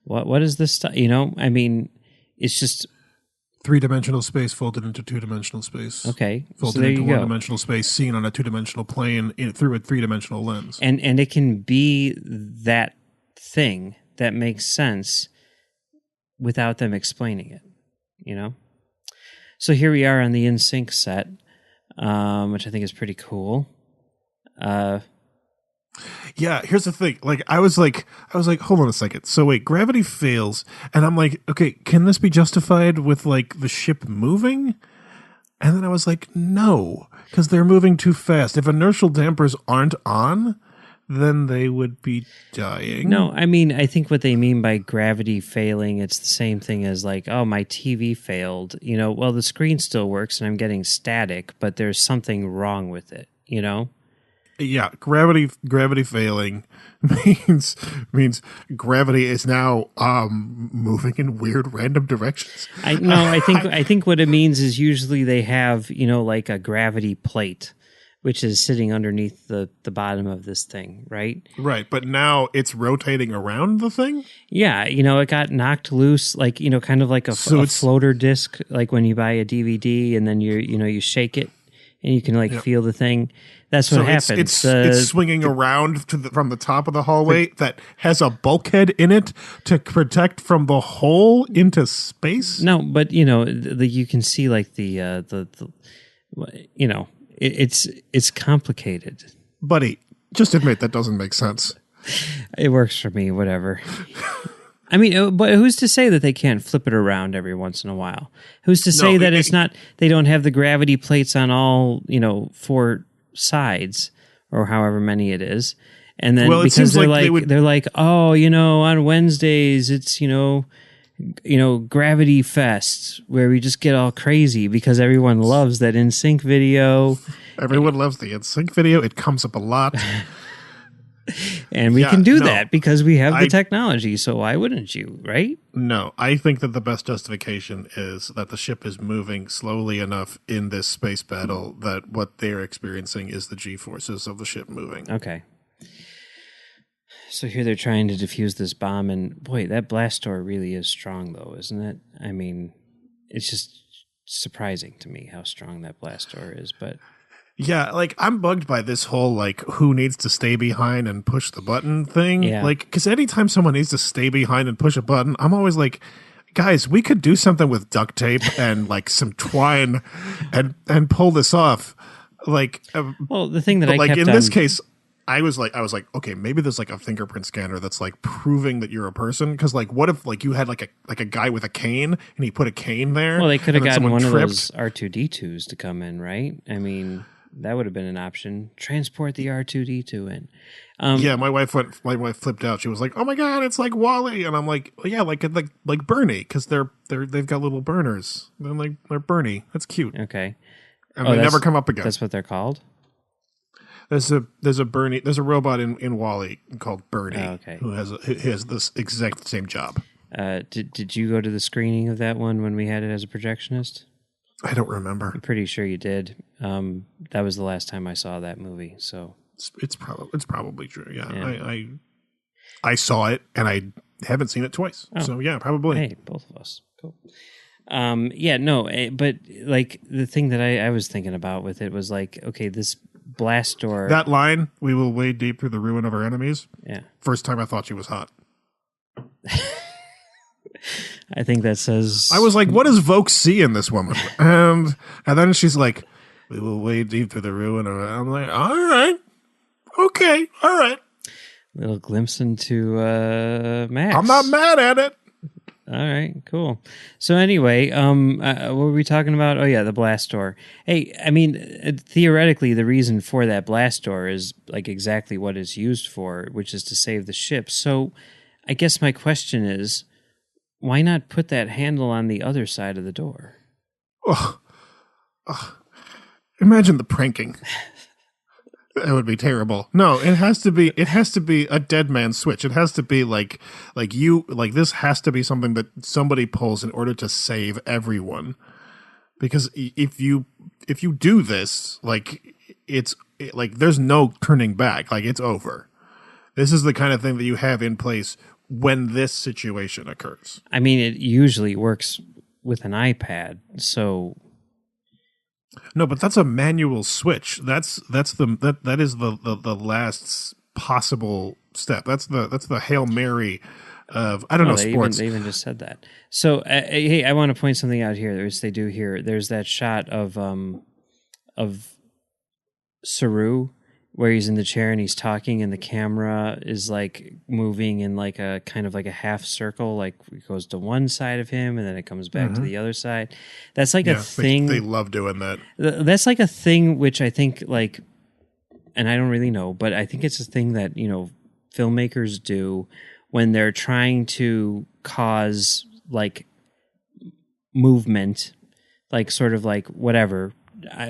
What is this stuff? I mean, it's just three-dimensional space folded into two-dimensional space. Okay, folded into one-dimensional space, seen on a two-dimensional plane through a three-dimensional lens. And it can be that thing that makes sense without them explaining it, So here we are on the NSYNC set, which I think is pretty cool. Yeah, here's the thing. Like, I was like, hold on a second. So wait, gravity fails, and I'm like, okay, can this be justified with like the ship moving? And then I was like, no, because they're moving too fast. If inertial dampers aren't on, then they would be dying. No, I mean, I think what they mean by gravity failing, it's the same thing as like, oh, my TV failed. Well, the screen still works and I'm getting static, but there's something wrong with it, Yeah, gravity failing means gravity is now moving in weird random directions. I think what it means is usually they have, like a gravity plate, which is sitting underneath the bottom of this thing, right? Right, but now it's rotating around the thing? Yeah, it got knocked loose, like, kind of like a floater disc, like when you buy a DVD and then you shake it and you can feel the thing. That's what happens. It's swinging around from the top of the hallway that has a bulkhead in it to protect from the hole into space? No, but, you can see like it's complicated. Buddy, just admit that doesn't make sense. It works for me, whatever. I mean, but who's to say that they can't flip it around every once in a while? Who's to say that it's not, they don't have the gravity plates on all, 4 sides or however many it is. And then because they're like, oh, on Wednesdays, it's, Gravity Fest, where we just get all crazy because everyone loves that NSYNC video. Everyone loves the NSYNC video. It comes up a lot. And we can do that because we have the technology. So why wouldn't you, right? No, I think that the best justification is that the ship is moving slowly enough in this space battle that what they're experiencing is the G-forces of the ship moving. Okay. So here they're trying to defuse this bomb, and boy, that blast door really is strong, though, isn't it? I mean, it's just surprising to me how strong that blast door is, but... Yeah, like, I'm bugged by this whole, like, who needs to stay behind and push the button thing. Yeah. Like, because anytime someone needs to stay behind and push a button, I'm always like, guys, we could do something with duct tape and, like, some twine and pull this off. Like... well, the thing that I kept in this case... I was like, okay, maybe there's like a fingerprint scanner that's like proving that you're a person. Because like, what if like you had like a guy with a cane and he put a cane there? Well, they could have gotten one of those R2D2s to come in, right? I mean, That would have been an option. Transport the R2D2 in. Yeah, my wife flipped out. She was like, "Oh my god, it's like Wall-E," and I'm like, well, "Yeah, like Bernie, because they've got little burners. They're Bernie. That's cute." Okay. And they never come up again. That's what they're called? There's a Bernie. There's a robot in Wall-E called Bernie, okay. who has this exact same job. Did you go to the screening of that one when we had it as a projectionist? I don't remember. I'm pretty sure you did. That was the last time I saw that movie. So it's probably true. Yeah. I saw it and I haven't seen it twice. Oh. So yeah, probably. Hey, both of us. Cool. But like the thing that I was thinking about with it was like, okay, this blast door. That line, "We will wade deep through the ruin of our enemies." Yeah. First time I thought she was hot. I think that says. I was like, what does Vogue see in this woman? And then she's like, "We will wade deep through the ruin of." I'm like, all right, okay, all right. Little glimpse into Max. I'm not mad at it. All right, cool. So anyway, what were we talking about? Oh yeah, the blast door. Hey, I mean, theoretically, the reason for that blast door is like exactly what it's used for, which is to save the ship. So I guess my question is, why not put that handle on the other side of the door? Oh. Imagine the pranking. That would be terrible. No, it has to be a dead man switch. It has to be like this has to be something that somebody pulls in order to save everyone. Because if you do this, there's no turning back. Like, it's over. This is the kind of thing that you have in place when this situation occurs. I mean, it usually works with an iPad, so. No, but that's a manual switch. That is the last possible step. That's the Hail Mary of sports. They even just said that. So hey, I want to point something out here. They do here. There's that shot of Saru where he's in the chair and he's talking, and the camera is like moving in like a kind of like a half circle, like it goes to one side of him and then it comes back to the other side. That's like a thing. They love doing that. That's like a thing which I think like, and I don't really know, but I think it's a thing that, filmmakers do when they're trying to cause like movement, like sort of like whatever,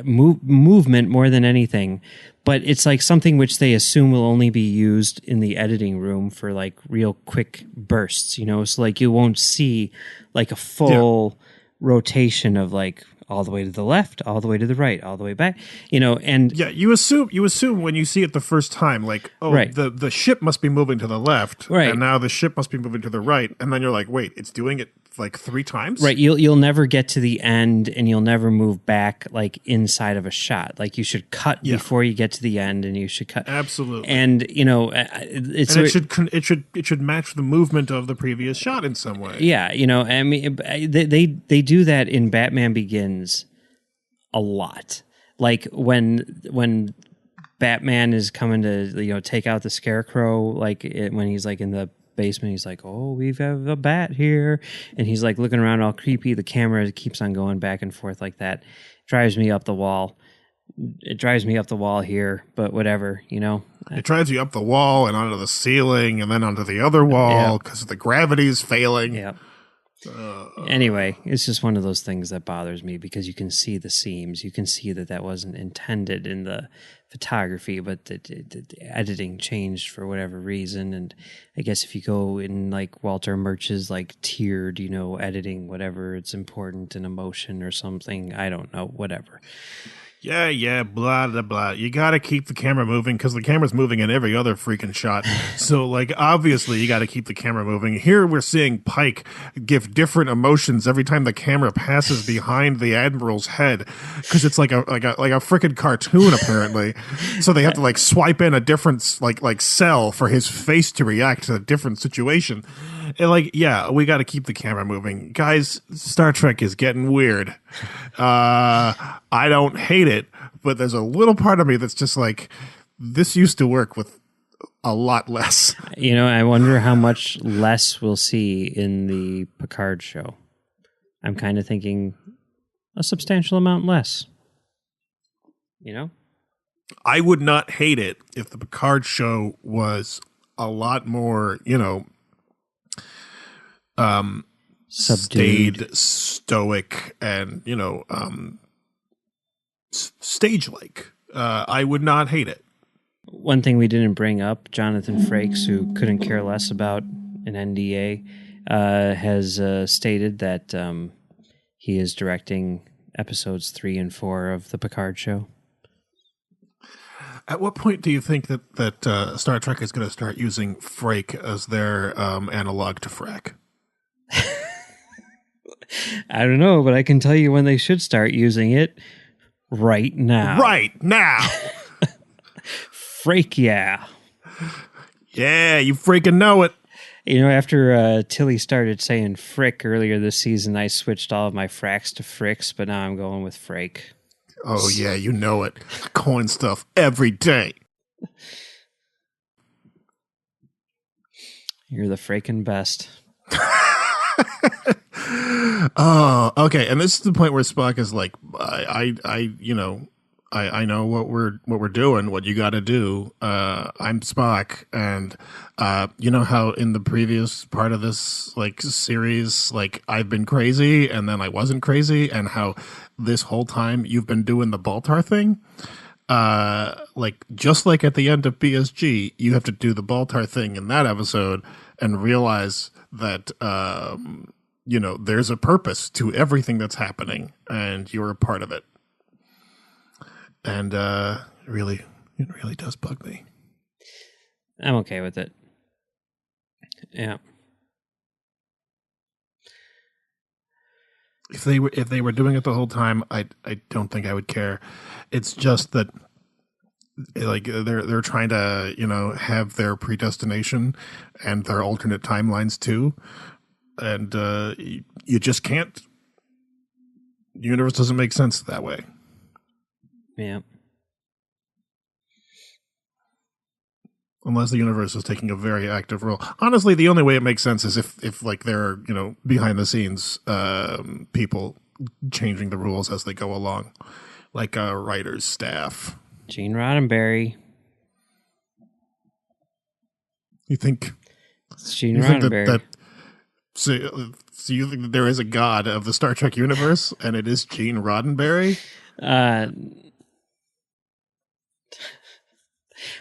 movement more than anything. But it's like something which they assume will only be used in the editing room for like real quick bursts, So like you won't see like a full rotation of like all the way to the left, all the way to the right, all the way back, and yeah, you assume when you see it the first time, like, oh, right. the ship must be moving to the left, right, and now the ship must be moving to the right, and then you're like, wait, it's doing it like 3 times, right? You'll never get to the end, and you'll never move back like inside of a shot. Like you should cut before you get to the end, and you should cut absolutely, and it should match the movement of the previous shot in some way. Yeah, I mean, they do that in Batman Begins a lot. Like when Batman is coming to take out the Scarecrow, like when he's like in the basement, he's like, "Oh, we've got a bat here," and he's like looking around all creepy. The camera keeps on going back and forth like that. Drives me up the wall. It drives me up the wall here, but whatever, It drives you up the wall and onto the ceiling and then onto the other wall because the gravity is failing. Yeah. Anyway, it's just one of those things that bothers me because you can see the seams. You can see that wasn't intended in the photography, but the editing changed for whatever reason. And I guess if you go in like Walter Murch's like tiered, editing, whatever, it's important in emotion or something. I don't know, whatever. Yeah, blah, blah, blah. You got to keep the camera moving because the camera's moving in every other freaking shot. So, like, obviously, you got to keep the camera moving. Here, we're seeing Pike give different emotions every time the camera passes behind the Admiral's head because it's like a freaking cartoon, apparently. So they have to like swipe in a different like cell for his face to react to a different situation. And we got to keep the camera moving, guys. Star Trek is getting weird. I don't hate it, but there's a little part of me that's just like, this used to work with a lot less. I wonder how much less we'll see in the Picard show. I'm kind of thinking a substantial amount less. I would not hate it if the Picard show was a lot more, Subdued. staid, stoic, and stage-like. I would not hate it. One thing we didn't bring up, Jonathan Frakes, who couldn't care less about an NDA, has stated that he is directing episodes 3 and 4 of the Picard show. At what point do you think that Star Trek is going to start using Frake as their analog to frack? I don't know, but I can tell you when they should start using it. Right now. Right now. Frake, yeah. Yeah, you freaking know it. After Tilly started saying frick earlier this season, I switched all of my fracks to fricks, but now I'm going with frake. Oh, yeah, you know it. Coin stuff every day. You're the freaking best. Oh, okay. And this is the point where Spock is like, I know what we're doing, what you got to do. I'm Spock, and you know how in the previous part of this series, I've been crazy, and then I wasn't crazy, and how this whole time you've been doing the Baltar thing. Just like at the end of BSG, you have to do the Baltar thing in that episode and realize that there's a purpose to everything that's happening, and you're a part of it. And it really does bug me. I'm okay with it. Yeah. If they were doing it the whole time, I don't think I would care. It's just that they're trying to have their predestination and their alternate timelines too, and you just can't. The universe doesn't make sense that way. Yeah. Unless the universe is taking a very active role. Honestly, the only way it makes sense is if there are, behind the scenes people changing the rules as they go along, like a writer's staff. Gene Roddenberry. You think? It's Gene Roddenberry. So you think that there is a god of the Star Trek universe, and it is Gene Roddenberry?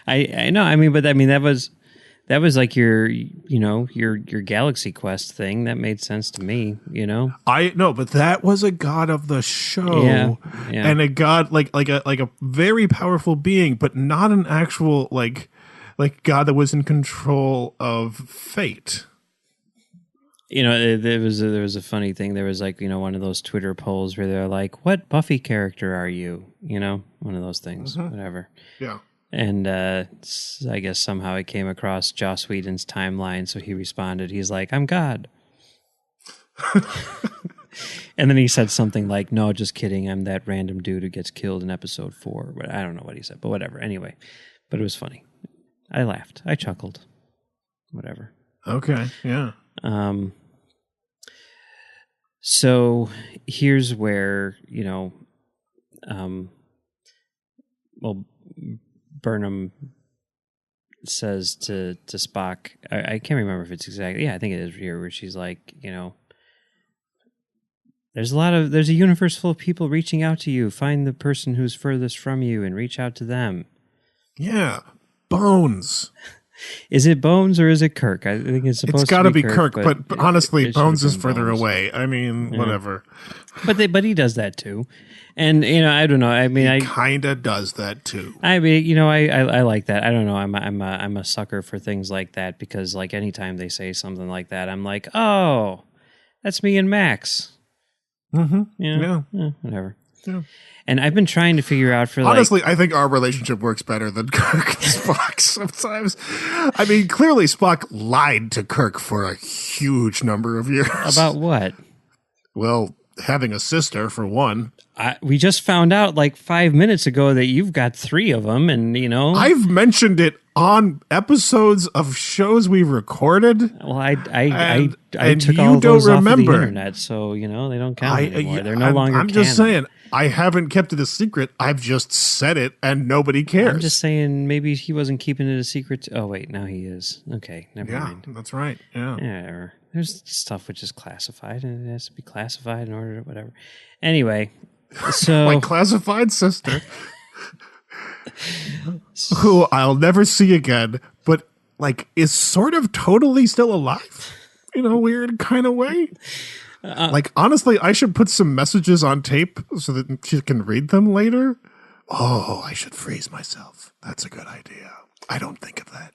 I know. I mean, but that was like your Galaxy Quest thing. That made sense to me. I know, but that was a god of the show, yeah. And a god like a very powerful being, but not an actual like god that was in control of fate. There was a funny thing. There was one of those Twitter polls where they're like, "What Buffy character are you?" One of those things. Mm-hmm. Whatever. Yeah. And I guess somehow it came across Joss Whedon's timeline, so he responded. He's like, "I'm God." And then he said something like, "No, just kidding. I'm that random dude who gets killed in episode 4." But I don't know what he said, but whatever. Anyway, but it was funny. I laughed. I chuckled. Whatever. Okay. Yeah. So here's where, Burnham says to Spock, I can't remember if it's exactly, I think it is here, where she's like, there's a universe full of people reaching out to you. Find the person who's furthest from you and reach out to them. Yeah. Bones. Is it Bones or is it Kirk? I think it's supposed to be Kirk. But honestly, Bones is further away. I mean, yeah. Whatever. But he does that too. And, I don't know. I mean, he kind of does that too. I mean, I like that. I don't know. I'm a sucker for things like that because anytime they say something like that, I'm like, oh, that's me and Max. Mm-hmm. Yeah. Whatever. Yeah. And I've been trying to figure out honestly, I think our relationship works better than Kirk and Spock sometimes. I mean, clearly Spock lied to Kirk for a huge number of years. About what? Well, having a sister, for one. We just found out 5 minutes ago that you've got 3 of them, and I've mentioned it on episodes of shows we recorded. Well, I took all those off of the internet, so they don't count anymore. They're no longer. I'm just saying, I haven't kept it a secret. I've just said it and nobody cares. I'm just saying maybe he wasn't keeping it a secret. Oh, wait, now he is. Okay, never mind. That's right. Yeah. Yeah, there's stuff which is classified, and it has to be classified in order to whatever. Anyway, so... My classified sister, who I'll never see again, but like is sort of totally still alive in a weird kind of way. Like, honestly, I should put some messages on tape so that she can read them later. Oh, I should freeze myself. That's a good idea. I don't think of that.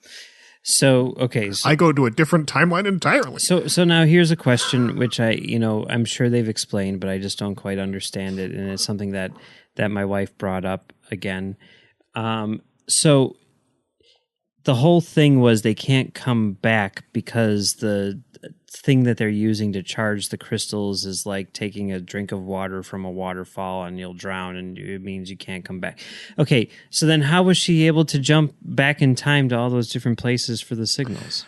So, okay. So, I go to a different timeline entirely. So now here's a question which I'm sure they've explained, but I just don't quite understand it. And it's something that my wife brought up again. So the whole thing was they can't come back because the thing that they're using to charge the crystals is like taking a drink of water from a waterfall and you'll drown, and it means you can't come back. Okay, so then how was she able to jump back in time to all those different places for the signals?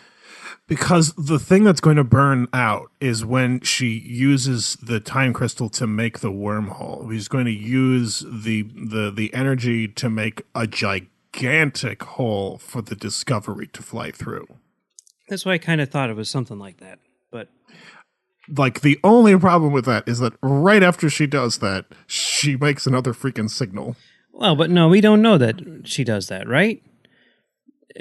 Because the thing that's going to burn out is when she uses the time crystal to make the wormhole. She's going to use the energy to make a gigantic hole for the Discovery to fly through. That's why I kind of thought it was something like that. But like, the only problem with that is that right after she does that, she makes another freaking signal. Well, but no, we don't know that she does that, right?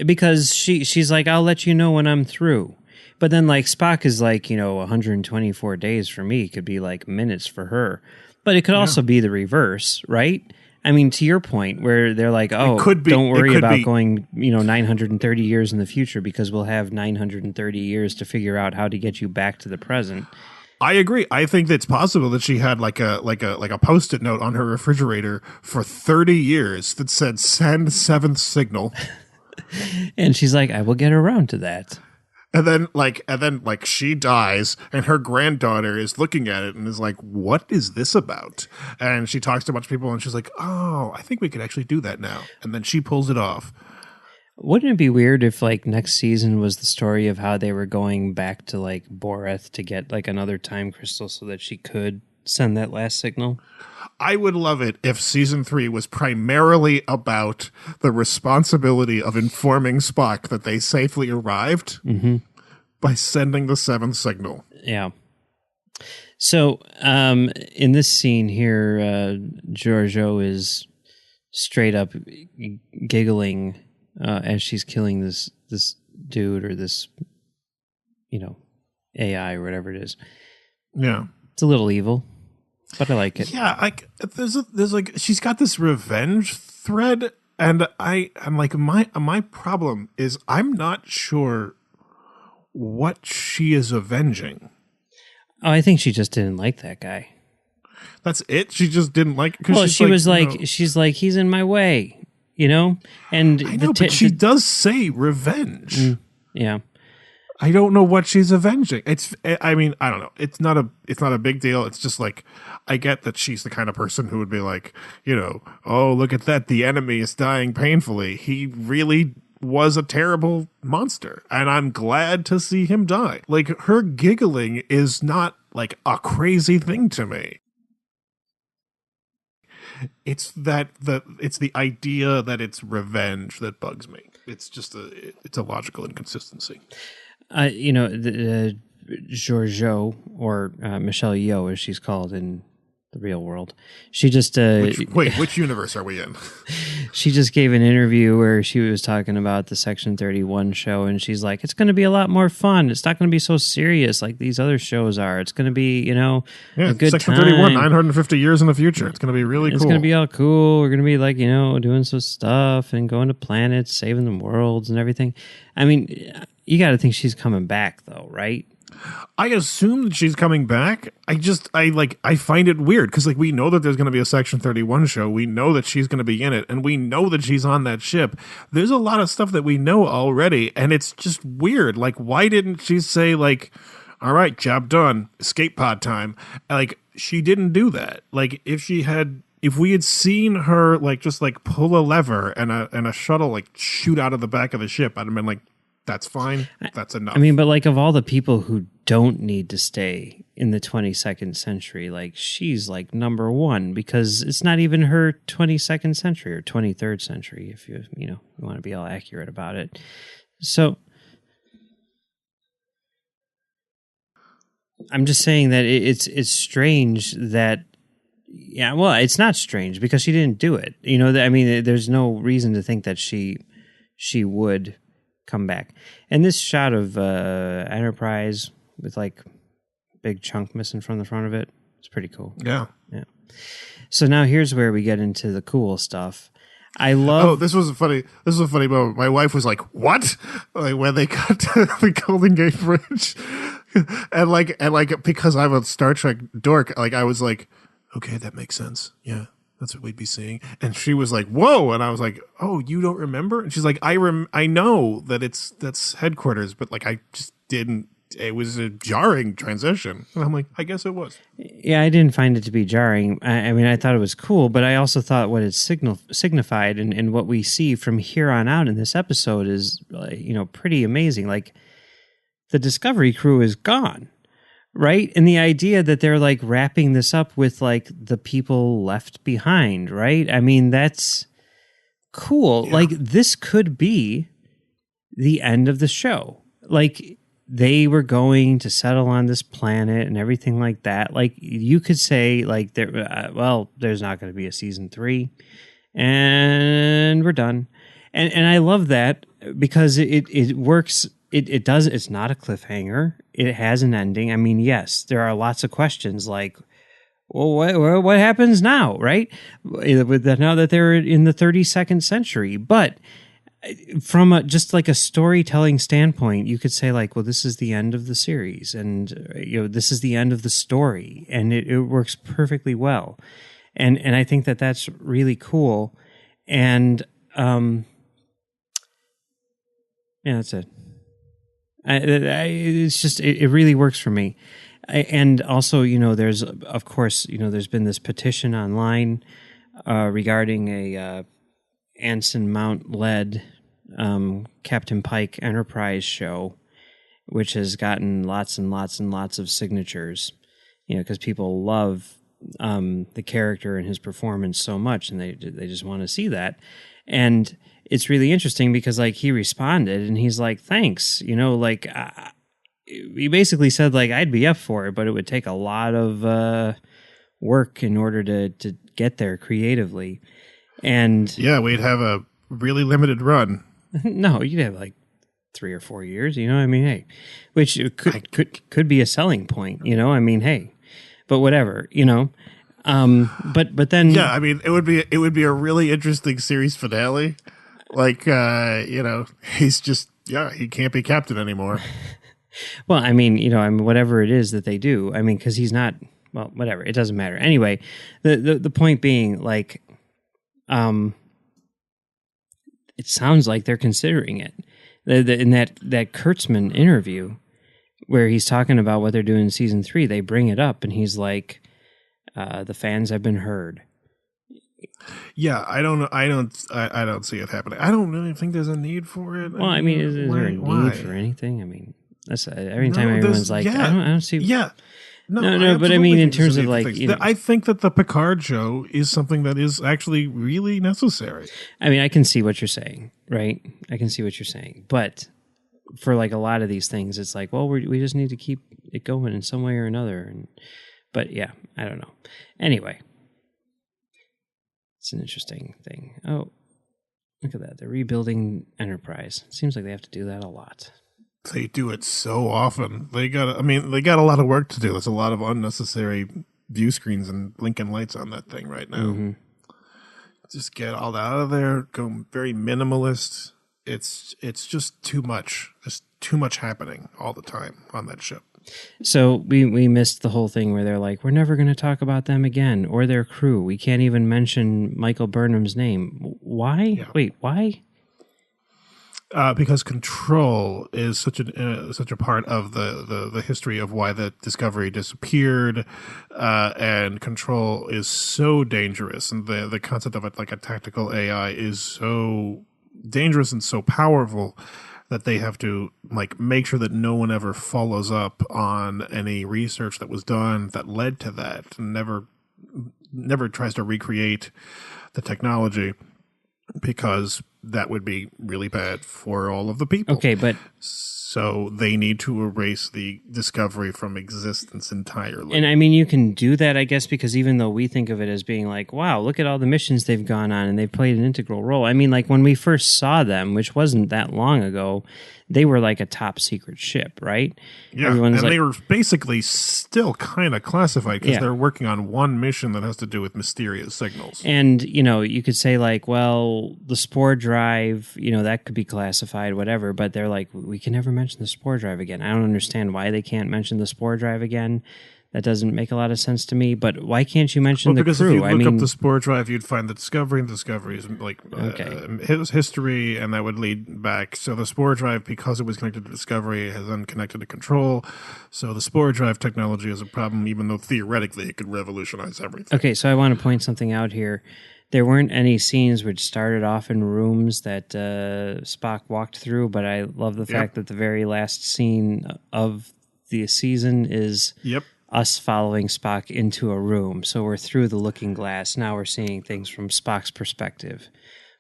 Because she's like, I'll let you know when I'm through. But then, like, Spock is like, 124 days for me could be like minutes for her. But it could also be the reverse, right? I mean, to your point, where they're like, oh, don't worry about going, 930 years in the future because we'll have 930 years to figure out how to get you back to the present. I agree. I think it's possible that she had like a Post-it note on her refrigerator for 30 years that said "Send seventh signal," and she's like, "I will get around to that." And then she dies, and her granddaughter is looking at it and is like, "What is this about?" And she talks to a bunch of people, and she's like, "Oh, I think we could actually do that now." And then she pulls it off. Wouldn't it be weird if, like, next season was the story of how they were going back to, like, Boreth to get, like, another time crystal so that she could send that last signal? I would love it if season 3 was primarily about the responsibility of informing Spock that they safely arrived by sending the seventh signal. Yeah. So, in this scene here, Giorgio is straight up giggling as she's killing this dude or this, AI or whatever it is. Yeah. It's a little evil, but I like it. Yeah, like there's like she's got this revenge thread, and I'm like my problem is I'm not sure what she is avenging. Oh, I think she just didn't like that guy. That's it. She just didn't like. Well, she's like, he's in my way, And I know, but she does say revenge. Yeah. I don't know what she's avenging. I don't know. It's not a big deal. It's just like, I get that she's the kind of person who would be like, oh, look at that. The enemy is dying painfully. He really was a terrible monster, and I'm glad to see him die. Like, her giggling is not like a crazy thing to me. It's the idea that it's revenge that bugs me. It's just it's a logical inconsistency. Giorgio, or Michelle Yeoh, as she's called in the real world, she just which universe are we in? She just gave an interview where she was talking about the Section 31 show, and she's like, it's going to be a lot more fun. It's not going to be so serious like these other shows are. It's going to be, a good Section time. 31, 950 years in the future. It's going to be really cool. It's going to be all cool. We're going to be like, doing some stuff and going to planets, saving the worlds and everything. I mean, you got to think she's coming back, though, right? I assume that she's coming back. I find it weird because, like, we know that there's going to be a Section 31 show. We know that she's going to be in it, and we know that she's on that ship. There's a lot of stuff that we know already, and it's just weird. Like, why didn't she say, like, all right, job done, escape pod time? Like, she didn't do that. Like, if we had seen her, like, just, like, pull a lever and a shuttle, like, shoot out of the back of the ship, I'd have been like, That's fine. That's enough. I mean, but like of all the people who don't need to stay in the 22nd century, like she's like number one because it's not even her 22nd century or 23rd century if you want to be all accurate about it. So I'm just saying that it's strange that it's not strange because she didn't do it. I mean, there's no reason to think that she would come back. And this shot of Enterprise with like big chunk missing from the front of it, it's pretty cool. Yeah. So now here's where we get into the cool stuff. I love. Oh, this was a funny moment. My wife was like, "What?" Like when they got to the Golden Gate Bridge, and like because I'm a Star Trek dork, like I was like, "Okay, that makes sense. Yeah, that's what we'd be seeing." And she was like, "Whoa!" And I was like, "Oh, you don't remember?" And she's like, I know that that's headquarters, but like I just didn't." It was a jarring transition. And I'm like, I guess it was. Yeah, I didn't find it to be jarring. I mean, I thought it was cool, but I also thought what it signified and what we see from here on out in this episode is, pretty amazing. Like, the Discovery crew is gone, right? And the idea that they're, like, wrapping this up with, like, the people left behind, right? I mean, that's cool. Yeah. Like, this could be the end of the show. Like, they were going to settle on this planet and everything like that. Like you could say like there's not going to be a season 3 and we're done. And I love that because it works. It does. It's not a cliffhanger. It has an ending. I mean, yes, there are lots of questions like, well, what happens now? Right. Now that they're in the 32nd century, but from just like a storytelling standpoint, you could say like, well, this is the end of the series and, this is the end of the story and it works perfectly well. And I think that that's really cool. And, that's it. It's just, it really works for me. And also, there's, of course, there's been this petition online, regarding a, Anson Mount led Captain Pike Enterprise show, which has gotten lots and lots and lots of signatures, because people love the character and his performance so much, and they just want to see that. And it's really interesting because like he responded and he's like, thanks, he basically said like I'd be up for it, but it would take a lot of work in order to get there creatively. And yeah, we'd have a really limited run. No, you'd have like 3 or 4 years. I mean, hey, which could be a selling point. I mean, hey, but whatever. But then yeah, I mean, it would be a really interesting series finale. Like he's just he can't be captain anymore. Well, I mean, whatever it is that they do. I mean, because he's not. Well, whatever. It doesn't matter. Anyway, the point being like. It sounds like they're considering it. In that Kurtzman interview where he's talking about what they're doing in season 3, they bring it up and he's like, the fans have been heard. Yeah, I don't see it happening. I don't really think there's a need for it. Well, I mean, is there a need for anything? I mean, that's every time everyone's like, I don't see. Yeah. No, but I mean, in terms of like, I think that the Picard show is something that is actually really necessary. I mean, I can see what you're saying, right? I can see what you're saying, but for like a lot of these things, it's like, well, we just need to keep it going in some way or another. But yeah, I don't know. Anyway, it's an interesting thing. Oh, look at that! They're rebuilding Enterprise. It seems like they have to do that a lot. They do it so often. They got a lot of work to do. There's a lot of unnecessary view screens and blinking lights on that thing right now. Mm-hmm. Just get all that out of there. Go very minimalist. It's just too much. There's too much happening all the time on that ship. So we missed the whole thing where they're like, we're never going to talk about them again or their crew. We can't even mention Michael Burnham's name. Why? Yeah. Wait, why? Because control is such a part of the history of why the Discovery disappeared, and control is so dangerous, and the concept of it like a tactical AI is so dangerous and so powerful that they have to like make sure that no one ever follows up on any research that was done that led to that, and never tries to recreate the technology, because that would be really bad for all of the people. Okay, but so they need to erase the discovery from existence entirely. and I mean, you can do that, I guess, because even though we think of it as being like, wow, look at all the missions they've gone on and they've played an integral role. I mean, like when we first saw them, which wasn't that long ago, they were like a top secret ship, right? Yeah, Everyone's and like, they were basically still kind of classified because Yeah. they're working on one mission that has to do with mysterious signals. and, you know, you could say like, well, the spore drive, you know, that could be classified, whatever, but they're like, we can never mention the spore drive again. I don't understand why they can't mention the spore drive again. That doesn't make a lot of sense to me, but why can't you mention the Because crew? if you I look mean, up the spore drive, you'd find the Discovery, and Discovery is like his history, and that would lead back. So the spore drive, because it was connected to Discovery, has then connected to Control. So the spore drive technology is a problem, even though theoretically it could revolutionize everything. okay, so I want to point something out here. There weren't any scenes which started off in rooms that Spock walked through, but I love the fact that the very last scene of the season is Yep. us following Spock into a room. So we're through the looking glass. Now we're seeing things from Spock's perspective.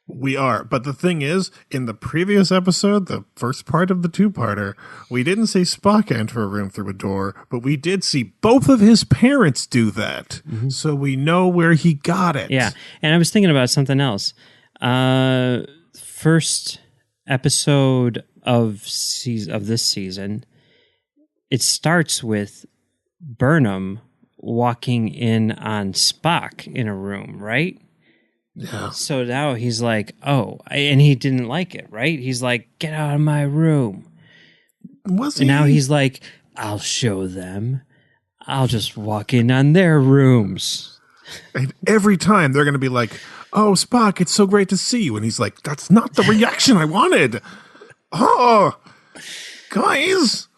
We are. But the thing is, in the previous episode, the first part of the two-parter, we didn't see Spock enter a room through a door, but we did see both of his parents do that. So we know where he got it. Yeah. And I was thinking about something else. First episode of this season, it starts with Burnham walking in on Spock in a room, right? Yeah. So now he's like, and he didn't like it, right? He's like, get out of my room. Was he? And now he's like, I'll show them. I'll just walk in on their rooms. And every time they're going to be like, oh, Spock, it's so great to see you. And he's like, that's not the reaction I wanted. Oh, guys.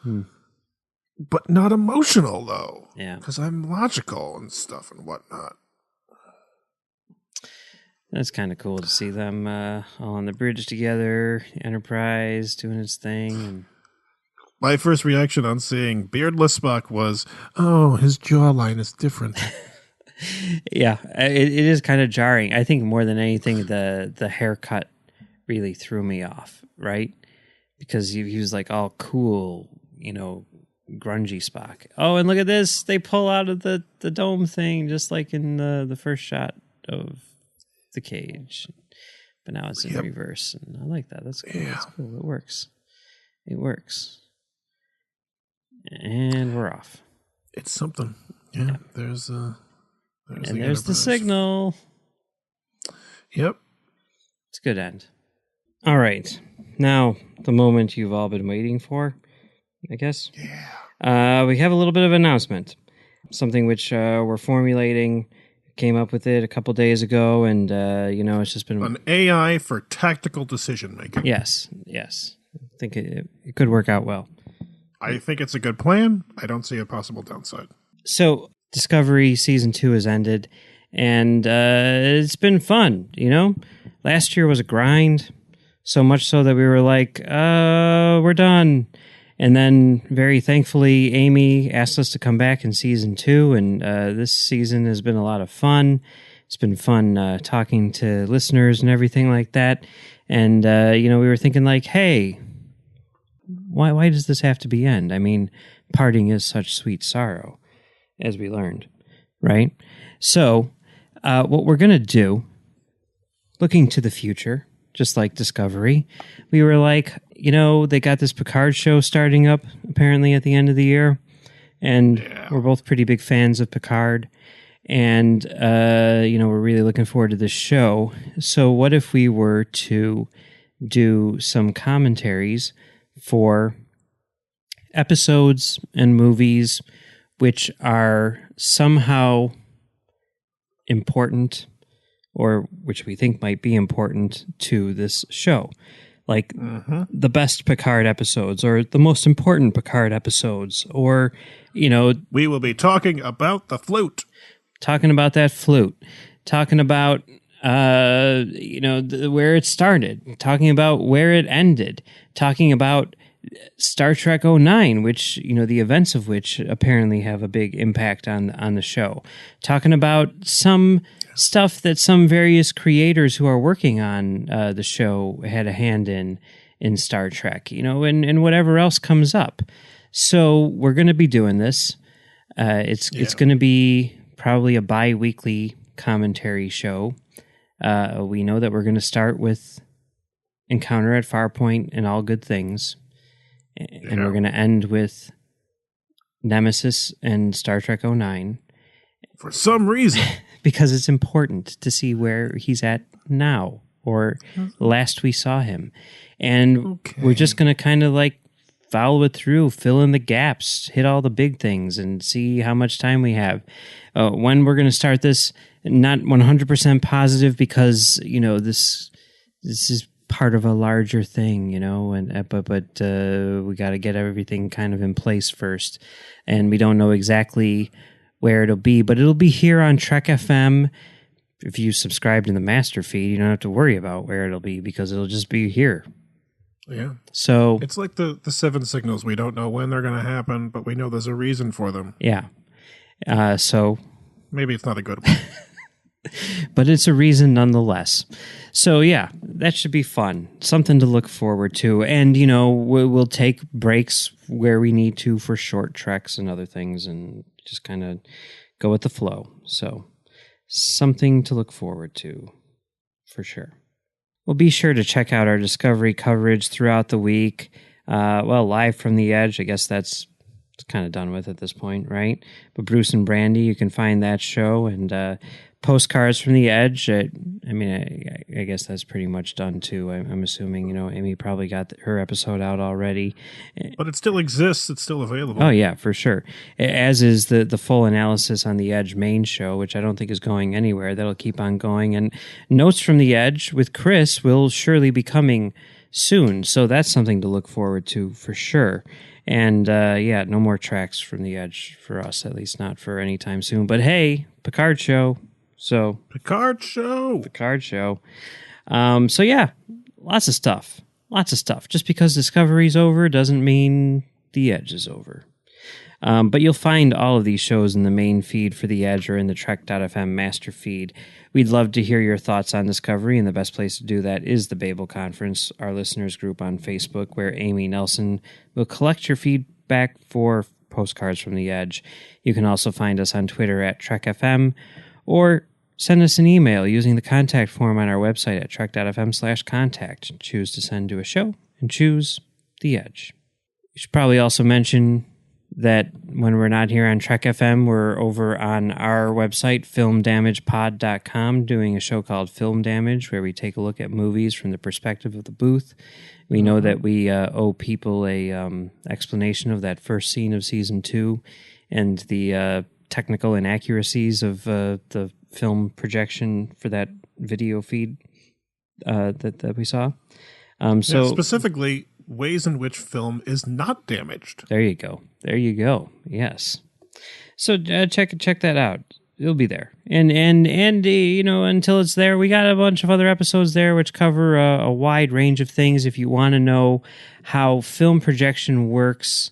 But not emotional, though. Yeah. Because I'm logical and stuff and whatnot. That's kind of cool to see them all on the bridge together, Enterprise doing its thing. And My first reaction on seeing beardless Spock was, oh, his jawline is different. yeah, it is kind of jarring. I think more than anything, the haircut really threw me off, right? Because he was like all cool, you know, grungy Spock. Oh, and look at this. They pull out of the dome thing just like in the first shot of the cage. But now it's in reverse. And I like that. That's cool. Yeah. That's cool. It works. It works. And we're off. It's something. Yeah. There's and there's the Enterprise. signal. Yep. It's a good end. All right. Now, the moment you've all been waiting for, I guess. Yeah. We have a little bit of announcement. Something which we're formulating. Came up with it a couple days ago, and, it's just been... An AI for tactical decision making. Yes. I think it could work out well. I think it's a good plan. I don't see a possible downside. So, Discovery Season 2 has ended, and it's been fun, you know? Last year was a grind, so much so that we were like, we're done. And then, very thankfully, Amy asked us to come back in Season 2, and this season has been a lot of fun. It's been fun talking to listeners and everything like that. And, we were thinking like, hey, why does this have to be end? I mean, parting is such sweet sorrow, as we learned, right? So, what we're going to do, looking to the future, just like Discovery, we were like, they got this Picard show starting up apparently at the end of the year, and we're both pretty big fans of Picard, and we're really looking forward to this show. So what if we were to do some commentaries for episodes and movies which are somehow important, or which we think might be important to this show? Like the best Picard episodes, or the most important Picard episodes, or, We will be talking about the flute. talking about that flute, talking about, where it started, talking about where it ended, talking about Star Trek '09, which, the events of which apparently have a big impact on the show, talking about some stuff that some various creators who are working on the show had a hand in Star Trek, and whatever else comes up. So we're going to be doing this. It's going to be probably a bi-weekly commentary show. We know that we're going to start with Encounter at Farpoint and All Good Things, and we're going to end with Nemesis and Star Trek '09. For some reason. Because it's important to see where he's at now, or last we saw him. And we're just going to kind of like follow it through, fill in the gaps, hit all the big things, and see how much time we have. When we're going to start this, not 100% positive, because, this is part of a larger thing, but we got to get everything kind of in place first. And we don't know exactly where it'll be, but it'll be here on Trek FM. If you subscribe to the master feed, you don't have to worry about where it'll be, because it'll just be here. Yeah. So it's like the seven signals. We don't know when they're going to happen, but we know there's a reason for them. Yeah. So maybe it's not a good one. But it's a reason nonetheless. So yeah, that should be fun. Something to look forward to. And, we'll take breaks where we need to for short treks and other things, and just kind of go with the flow. So something to look forward to for sure. Well, be sure to check out our Discovery coverage throughout the week. Live from the Edge, I guess that's kind of done with at this point, right? But Bruce and Brandy, you can find that show, and Postcards from the Edge. I guess that's pretty much done too. I'm assuming, Amy probably got her episode out already. But it still exists. It's still available. Oh, yeah, for sure. As is the full analysis on the Edge main show, which I don't think is going anywhere. That'll keep on going. And Notes from the Edge with Chris will surely be coming soon. So that's something to look forward to for sure. And no more tracks from the Edge for us, at least not for any time soon. But hey, Picard show. Picard show. So yeah, lots of stuff. Just because Discovery's over doesn't mean the Edge is over. But you'll find all of these shows in the main feed for the Edge or in the Trek.fm master feed. We'd love to hear your thoughts on Discovery, and the best place to do that is the Babel Conference, our listeners group on Facebook, where Amy Nelson will collect your feedback for Postcards from the Edge. You can also find us on Twitter at TrekFM, or send us an email using the contact form on our website at trek.fm/contact. Choose to send to a show and choose the Edge. We should probably also mention that when we're not here on Trek FM, we're over on our website, filmdamagepod.com, doing a show called Film Damage, where we take a look at movies from the perspective of the booth. We know that we owe people a explanation of that first scene of season 2 and the technical inaccuracies of the film projection for that video feed that we saw. Specifically, ways in which film is not damaged. There you go. Yes. So check that out. It'll be there. And until it's there, we got a bunch of other episodes there which cover a wide range of things. If you want to know how film projection works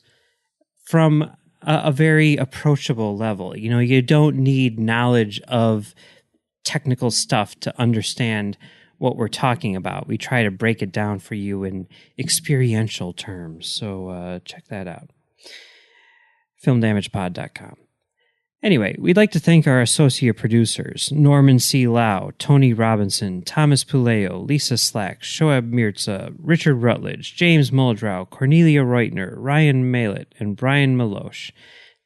from a very approachable level. You don't need knowledge of technical stuff to understand what we're talking about. We try to break it down for you in experiential terms. So check that out. filmdamagepod.com. Anyway, we'd like to thank our associate producers, Norman C. Lau, Tony Robinson, Thomas Puleo, Lisa Slack, Shoaib Mirza, Richard Rutledge, James Muldrow, Cornelia Reutner, Ryan Malett, and Brian Milosh.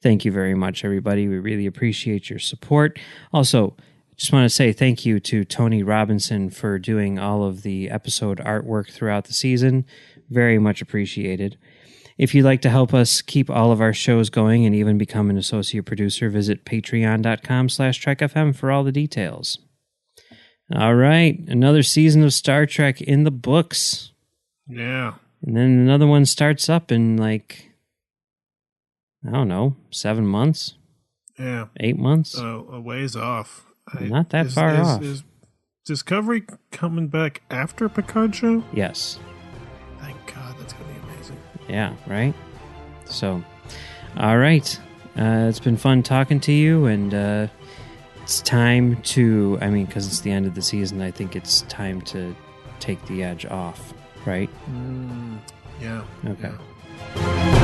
Thank you very much, everybody. We really appreciate your support. Also, just want to say thank you to Tony Robinson for doing all of the episode artwork throughout the season. Very much appreciated. If you'd like to help us keep all of our shows going and even become an associate producer, visit patreon.com/TrekFM for all the details. All right, another season of Star Trek in the books. Yeah. And then another one starts up in 7 months? Yeah. 8 months? A ways off. Not that far off. Is Discovery coming back after Picard show? Yes. Thank God, that's going to be amazing. Yeah, right? So, all right. It's been fun talking to you, and it's time to, because it's the end of the season, I think it's time to take the edge off, right? Yeah. Okay. Yeah.